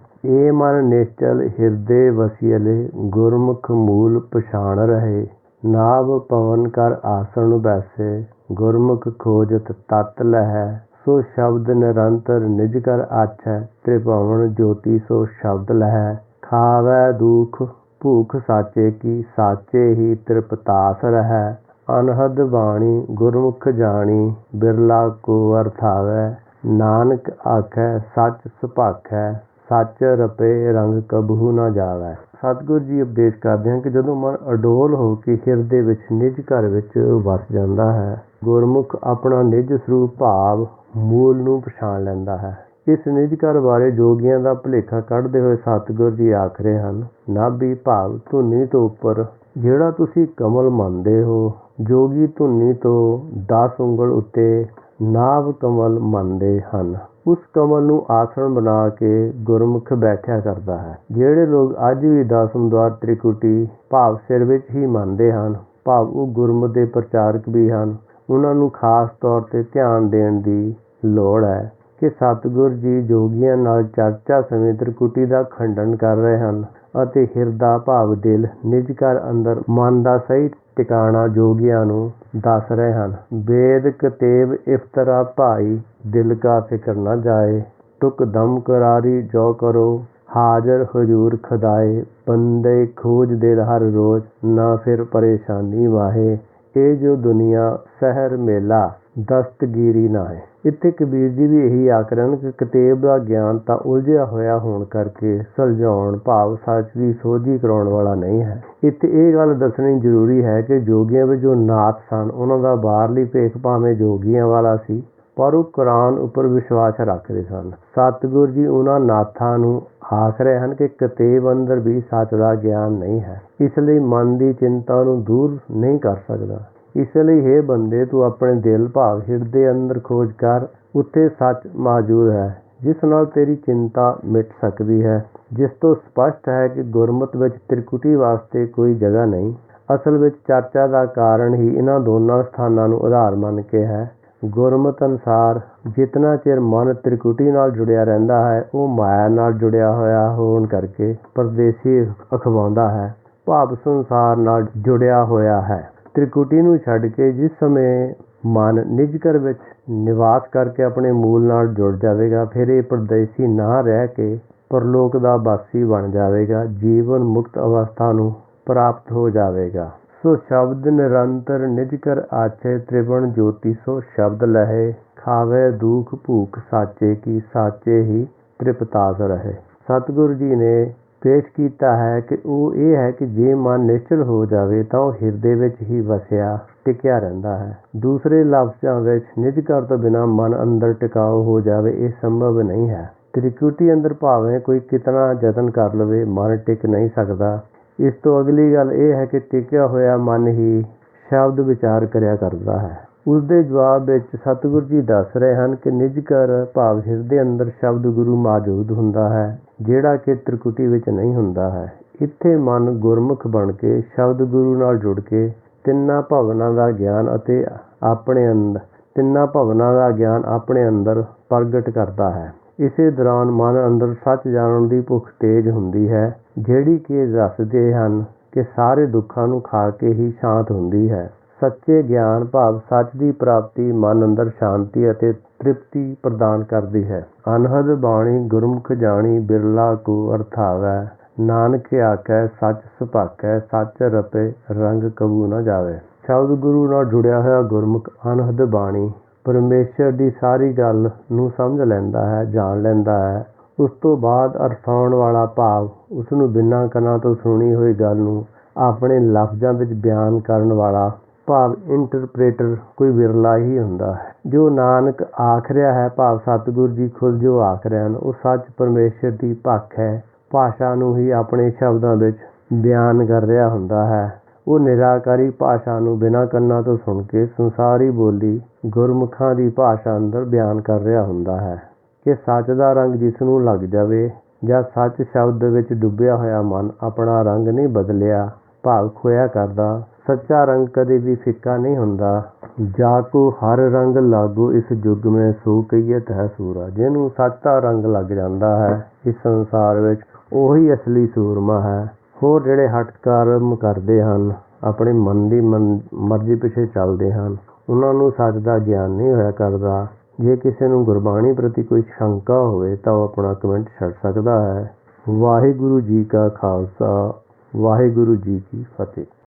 ਇਹ ਮਨ ਨਿਸ਼ਚਲ ਹਿਰਦੇ ਵਸੀਲੇ, ਗੁਰਮੁਖ ਮੂਲ ਪਛਾਣ ਰਹੇ, ਨਾਭ ਪਵਨ ਕਰ ਆਸਣ ਬੈਸੇ, ਗੁਰਮੁਖ ਖੋਜਤ ਤਤ ਲਹੈ, ਸੋ ਸ਼ਬਦ ਨਿਰੰਤਰ ਨਿਜ ਕਰ ਆਛੈ, ਤ੍ਰਿਭੁਵਨ ਜੋਤੀ ਸੋ ਸ਼ਬਦ ਲਹੈ, ਖਾਵੈ ਦੁਖ ਭੂਖ ਸਾਚੇ ਕੀ, ਸਾਚੇ ਹੀ ਤ੍ਰਿਪਤਾਸ ਰਹੈ, ਅਨਹਦ ਬਾਣੀ ਗੁਰਮੁਖ ਜਾਣੀ, ਬਿਰਲਾ ਕੋ ਅਰਥਾਵੈ, ਨਾਨਕ ਆਖੈ ਸੱਚ ਸੁਭਾਖੈ, ਸੱਚ ਰਪੇ ਰੰਗ ਕਬਹੂ ਨਾ ਜਾਵੈ। ਸਤਿਗੁਰ ਜੀ ਉਪਦੇਸ਼ ਕਰਦੇ ਹਨ ਕਿ ਜਦੋਂ ਮਨ ਅਡੋਲ ਹੋ ਕੇ ਹਿਰਦੇ ਵਿੱਚ ਨਿਜ ਘਰ ਵਿੱਚ ਵਸ ਜਾਂਦਾ ਹੈ, ਗੁਰਮੁਖ ਆਪਣਾ ਨਿਜ ਸਰੂਪ ਭਾਵ ਮੂਲ ਨੂੰ ਪਛਾਣ ਲੈਂਦਾ ਹੈ। ਇਸ ਨਿਜ ਘਰ ਬਾਰੇ ਜੋਗੀਆਂ ਦਾ ਭੁਲੇਖਾ ਕੱਢਦੇ ਹੋਏ ਸਤਿਗੁਰ ਜੀ ਆਖ ਰਹੇ ਹਨ, ਨਾਭੀ ਭਾਵ ਧੁਨੀ ਤੋਂ ਉੱਪਰ ਜਿਹੜਾ ਤੁਸੀਂ ਕਮਲ ਮੰਨਦੇ ਹੋ, ਜੋਗੀ ਧੁਨੀ ਤੋਂ 10 ਉਂਗਲ ਉੱਤੇ ਨਾਭ ਕਮਲ ਮੰਨਦੇ ਹਨ। ਉਸ ਕਮਲ ਨੂੰ ਆਸਣ ਬਣਾ ਕੇ ਗੁਰਮੁਖ ਬੈਠਿਆ ਕਰਦਾ ਹੈ। ਜਿਹੜੇ ਲੋਕ ਅੱਜ ਵੀ ਦਸਮ ਦੁਆਰ ਤ੍ਰਿਕੁਟੀ ਭਾਵ ਸਿਰ ਵਿੱਚ ਹੀ ਮੰਨਦੇ ਹਨ, ਭਾਵ ਉਹ ਗੁਰਮੁਖ ਦੇ ਪ੍ਰਚਾਰਕ ਵੀ ਹਨ, ਉਹਨਾਂ ਨੂੰ ਖਾਸ ਤੌਰ 'ਤੇ ਧਿਆਨ ਦੇਣ ਦੀ ਲੋੜ ਹੈ ਕਿ ਸਤਿਗੁਰ ਜੀ ਜੋਗੀਆਂ ਨਾਲ ਚਰਚਾ ਸਮੇਂ ਤ੍ਰਿਕੁਟੀ ਦਾ ਖੰਡਨ ਕਰ ਰਹੇ ਹਨ ਅਤੇ ਹਿਰਦਾ ਭਾਵ ਦਿਲ ਨਿਜ ਘਰ ਅੰਦਰ ਮਨ ਦਾ ਸਹੀ ਟਿਕਾਣਾ ਜੋਗੀਆਂ ਨੂੰ ਦੱਸ ਰਹੇ ਹਨ। ਵੇਦ ਕਤੇਬ ਇਫਤਰਾ ਭਾਈ, ਦਿਲ ਕਾ ਫਿਕਰ ਨਾ ਜਾਏ, ਟੁਕ ਦਮ ਕਰਾਰੀ ਜੋ ਕਰੋ, ਹਾਜ਼ਰ ਹਜ਼ੂਰ ਖੁਦਾਏ, ਬੰਦੇ ਖੋਜ ਦਿਲ ਹਰ ਰੋਜ਼, ਨਾ ਫਿਰ ਪਰੇਸ਼ਾਨੀ ਵਾਹੇ, ਇਹ ਜੋ ਦੁਨੀਆ ਸਹਿਰ ਮੇਲਾ ਦਸਤਗੀਰੀ ਨਾ ਹੈ। ਇੱਥੇ ਕਬੀਰ ਜੀ ਵੀ ਇਹੀ ਆਖ ਰਹੇ ਹਨ ਕਿ ਕਤੇਬ ਦਾ ਗਿਆਨ ਤਾਂ ਉਲਝਿਆ ਹੋਇਆ ਹੋਣ ਕਰਕੇ ਸੁਲਝਾਉਣ ਭਾਵ ਸੱਚ ਦੀ ਸੋਝੀ ਕਰਾਉਣ ਵਾਲਾ ਨਹੀਂ ਹੈ। ਇੱਥੇ ਇਹ ਗੱਲ ਦੱਸਣੀ ਜ਼ਰੂਰੀ ਹੈ ਕਿ ਜੋਗੀਆਂ ਵਿੱਚ ਜੋ ਨਾਥ ਸਨ, ਉਹਨਾਂ ਦਾ ਬਾਹਰਲੀ ਭੇਖ ਭਾਵੇਂ ਜੋਗੀਆਂ ਵਾਲਾ ਸੀ, ਪਰ ਉਹ ਕੁਰਾਨ ਉੱਪਰ ਵਿਸ਼ਵਾਸ ਰੱਖਦੇ ਸਨ। ਸਤਿਗੁਰ ਜੀ ਉਹਨਾਂ ਨਾਥਾਂ ਨੂੰ ਆਖ ਰਹੇ ਹਨ ਕਿ ਕਤੇਬ ਅੰਦਰ ਵੀ ਸੱਚ ਦਾ ਗਿਆਨ ਨਹੀਂ ਹੈ, ਇਸ ਲਈ ਮਨ ਦੀ ਚਿੰਤਾ ਨੂੰ ਦੂਰ ਨਹੀਂ ਕਰ ਸਕਦਾ। ਇਸ ਲਈ ਹੇ ਬੰਦੇ, ਤੂੰ ਆਪਣੇ ਦਿਲ ਭਾਵ ਹਿਰਦੇ ਅੰਦਰ ਖੋਜ ਕਰ, ਉੱਥੇ ਸੱਚ ਮੌਜੂਦ ਹੈ ਜਿਸ ਨਾਲ ਤੇਰੀ ਚਿੰਤਾ ਮਿਟ ਸਕਦੀ ਹੈ। ਜਿਸ ਤੋਂ ਸਪਸ਼ਟ ਹੈ ਕਿ ਗੁਰਮਤਿ ਵਿੱਚ ਤ੍ਰਿਕੁਟੀ ਵਾਸਤੇ ਕੋਈ ਜਗ੍ਹਾ ਨਹੀਂ। ਅਸਲ ਵਿੱਚ ਚਰਚਾ ਦਾ ਕਾਰਨ ਹੀ ਇਹਨਾਂ ਦੋਨਾਂ ਸਥਾਨਾਂ ਨੂੰ ਆਧਾਰ ਮੰਨ ਕੇ ਹੈ। ਗੁਰਮਤਿ ਅਨੁਸਾਰ ਜਿਤਨਾ ਚਿਰ ਮਨ ਤ੍ਰਿਕੁਟੀ ਨਾਲ ਜੁੜਿਆ ਰਹਿੰਦਾ ਹੈ, ਉਹ ਮਾਇਆ ਨਾਲ ਜੁੜਿਆ ਹੋਇਆ ਹੋਣ ਕਰਕੇ ਪਰਦੇਸੀ ਅਖਵਾਉਂਦਾ ਹੈ, ਭਾਵ ਸੰਸਾਰ ਨਾਲ ਜੁੜਿਆ ਹੋਇਆ ਹੈ। ਤ੍ਰਿਕੁਟੀ ਨੂੰ ਛੱਡ ਕੇ ਜਿਸ ਸਮੇਂ ਮਨ ਨਿਜ ਘਰ ਵਿੱਚ ਨਿਵਾਸ ਕਰਕੇ ਆਪਣੇ ਮੂਲ ਨਾਲ ਜੁੜ ਜਾਵੇਗਾ, ਫਿਰ ਇਹ ਪਰਦੇਸੀ ਨਾ ਰਹਿ ਕੇ ਪਰਲੋਕ ਦਾ ਵਾਸੀ ਬਣ ਜਾਵੇਗਾ, ਜੀਵਨ ਮੁਕਤ ਅਵਸਥਾ ਨੂੰ ਪ੍ਰਾਪਤ ਹੋ ਜਾਵੇਗਾ। ਸੋ ਸ਼ਬਦ ਨਿਰੰਤਰ ਨਿਜ ਘਰ ਆਛੇ, ਤ੍ਰਿਭੁਵਨ ਜੋਤੀ ਸੋ ਸ਼ਬਦ ਲਹੇ, ਖਾਵੇ ਦੁਖ ਭੂਖ ਸਾਚੇ ਕੀ, ਸਾਚੇ ਹੀ ਤ੍ਰਿਪਤਾਸ ਰਹੇ। ਸਤਿਗੁਰੂ ਜੀ ਨੇ ਪੇਸ਼ ਕੀਤਾ ਹੈ ਕਿ ਉਹ ਇਹ ਹੈ ਕਿ ਜੇ ਮਨ ਨਿਸ਼ਚਲ ਹੋ ਜਾਵੇ ਤਾਂ ਉਹ ਹਿਰਦੇ ਵਿੱਚ ਹੀ ਵਸਿਆ ਟਿਕਿਆ ਰਹਿੰਦਾ ਹੈ। ਦੂਸਰੇ ਲਫ਼ਜ਼ਾਂ ਵਿੱਚ ਨਿਜਕਰ ਤੋਂ ਬਿਨਾਂ ਮਨ ਅੰਦਰ ਟਿਕਾਊ ਹੋ ਜਾਵੇ ਇਹ ਸੰਭਵ ਨਹੀਂ ਹੈ। ਤ੍ਰਿਕੁਟੀ ਅੰਦਰ ਭਾਵੇਂ ਕੋਈ ਕਿਤਨਾ ਯਤਨ ਕਰ ਲਵੇ ਮਨ ਟਿਕ ਨਹੀਂ ਸਕਦਾ। ਇਸ ਤੋਂ ਅਗਲੀ ਗੱਲ ਇਹ ਹੈ ਕਿ ਟਿਕਿਆ ਹੋਇਆ ਮਨ ਹੀ ਸ਼ਬਦ ਵਿਚਾਰ ਕਰਿਆ ਕਰਦਾ ਹੈ। ਉਸਦੇ ਜਵਾਬ ਵਿੱਚ ਸਤਿਗੁਰੂ ਜੀ ਦੱਸ ਰਹੇ ਹਨ ਕਿ ਨਿਜਕਰ ਭਾਵ ਹਿਰਦੇ ਅੰਦਰ ਸ਼ਬਦ ਗੁਰੂ ਮੌਜੂਦ ਹੁੰਦਾ ਹੈ, ਜਿਹੜਾ ਕਿ ਤ੍ਰਿਕੁਟੀ ਵਿੱਚ ਨਹੀਂ ਹੁੰਦਾ ਹੈ। ਇੱਥੇ ਮਨ ਗੁਰਮੁਖ ਬਣ ਕੇ ਸ਼ਬਦ ਗੁਰੂ ਨਾਲ ਜੁੜ ਕੇ ਤਿੰਨਾਂ ਭਵਨਾਂ ਦਾ ਗਿਆਨ ਆਪਣੇ ਅੰਦਰ ਪ੍ਰਗਟ ਕਰਦਾ ਹੈ। ਇਸੇ ਦੌਰਾਨ ਮਨ ਅੰਦਰ ਸੱਚ ਜਾਣਨ ਦੀ ਭੁੱਖ ਤੇਜ਼ ਹੁੰਦੀ ਹੈ, ਜਿਹੜੀ ਕਿ ਦੱਸਦੇ ਹਨ ਕਿ ਸਾਰੇ ਦੁੱਖਾਂ ਨੂੰ ਖਾ ਕੇ ਹੀ ਸ਼ਾਂਤ ਹੁੰਦੀ ਹੈ। ਸੱਚੇ ਗਿਆਨ ਭਾਵ ਸੱਚ ਦੀ ਪ੍ਰਾਪਤੀ ਮਨ ਅੰਦਰ ਸ਼ਾਂਤੀ ਅਤੇ ਤ੍ਰਿਪਤੀ ਪ੍ਰਦਾਨ ਕਰਦੀ ਹੈ। ਅਨਹਦ ਬਾਣੀ ਗੁਰਮੁਖ ਜਾਣੀ ਬਿਰਲਾ ਕੋ ਅਰਥਾਵੈ, ਨਾਨਕ ਆਖੈ ਸੱਚ ਸੁਭਾਖੈ, ਸੱਚ ਰਪੇ ਰੰਗ ਕਬੂ ਨਾ ਜਾਵੇ। ਸ਼ਬਦ ਗੁਰੂ ਨਾਲ ਜੁੜਿਆ ਹੋਇਆ ਗੁਰਮੁਖ ਅਨਹਦ ਬਾਣੀ ਪਰਮੇਸ਼ਰ ਦੀ ਸਾਰੀ ਗੱਲ ਨੂੰ ਸਮਝ ਲੈਂਦਾ ਹੈ, ਜਾਣ ਲੈਂਦਾ ਹੈ। ਉਸ ਤੋਂ ਬਾਅਦ ਅਰਸਾਉਣ ਵਾਲਾ ਭਾਵ ਉਸਨੂੰ ਬਿਨਾਂ ਕੰਨਾਂ ਤੋਂ ਸੁਣੀ ਹੋਈ ਗੱਲ ਨੂੰ ਆਪਣੇ ਲਫ਼ਜ਼ਾਂ ਵਿੱਚ ਬਿਆਨ ਕਰਨ ਵਾਲਾ ਭਾਵ ਇੰਟਰਪ੍ਰੇਟਰ ਕੋਈ ਵਿਰਲਾ ਹੀ ਹੁੰਦਾ ਹੈ। ਜੋ ਨਾਨਕ ਆਖ ਰਿਹਾ ਹੈ ਭਾਵ ਸਤਿਗੁਰੂ ਜੀ ਖੁਦ ਜੋ ਆਖ ਰਹੇ ਹਨ ਉਹ ਸੱਚ ਪਰਮੇਸ਼ਰ ਦੀ ਭਖ ਹੈ, ਭਾਸ਼ਾ ਨੂੰ ਹੀ ਆਪਣੇ ਸ਼ਬਦਾਂ ਵਿੱਚ ਬਿਆਨ ਕਰ ਰਿਹਾ ਹੁੰਦਾ ਹੈ। ਉਹ ਨਿਰਾਕਾਰੀ ਭਾਸ਼ਾ ਨੂੰ ਬਿਨਾਂ ਕੰਨਾਂ ਤੋਂ ਸੁਣ ਕੇ ਸੰਸਾਰੀ ਬੋਲੀ ਗੁਰਮੁਖਾਂ ਦੀ ਭਾਸ਼ਾ ਅੰਦਰ ਬਿਆਨ ਕਰ ਰਿਹਾ ਹੁੰਦਾ ਹੈ ਕਿ ਸੱਚ ਦਾ ਰੰਗ ਜਿਸ ਨੂੰ ਲੱਗ ਜਾਵੇ ਜਾਂ ਸੱਚ ਸ਼ਬਦ ਵਿੱਚ ਡੁੱਬਿਆ ਹੋਇਆ ਮਨ ਆਪਣਾ ਰੰਗ ਨਹੀਂ ਬਦਲਿਆ ਭਾਵ ਖੋਇਆ ਕਰਦਾ। ਸੱਚਾ ਰੰਗ ਕਦੇ ਵੀ ਫਿੱਕਾ ਨਹੀਂ ਹੁੰਦਾ। ਜਾ ਕੋ ਹਰ ਰੰਗ ਲਾਗੋ ਇਸ ਯੁੱਗ ਮੇਂ ਸੋ ਕਹੀਅਤ ਹੈ ਸੂਰਾ। ਜਿਹਨੂੰ ਸੱਚ ਦਾ ਰੰਗ ਲੱਗ ਜਾਂਦਾ ਹੈ ਇਸ ਸੰਸਾਰ ਵਿੱਚ ਉਹੀ ਅਸਲੀ ਸੂਰਮਾ ਹੈ। ਹੋਰ ਜਿਹੜੇ ਹੱਠ ਕਰਮ ਕਰਦੇ ਹਨ, ਆਪਣੇ ਮਨ ਦੀ ਮਰਜ਼ੀ ਪਿੱਛੇ ਚੱਲਦੇ ਹਨ, ਉਹਨਾਂ ਨੂੰ ਸੱਚ ਦਾ ਗਿਆਨ ਨਹੀਂ ਹੋਇਆ ਕਰਦਾ। ਜੇ ਕਿਸੇ ਨੂੰ ਗੁਰਬਾਣੀ ਪ੍ਰਤੀ ਕੋਈ ਸ਼ੰਕਾ ਹੋਵੇ ਤਾਂ ਉਹ ਆਪਣਾ ਕਮੈਂਟ ਛੱਡ ਸਕਦਾ ਹੈ। ਵਾਹਿਗੁਰੂ ਜੀ ਕਾ ਖਾਲਸਾ, ਵਾਹਿਗੁਰੂ ਜੀ ਕੀ ਫਤਿਹ।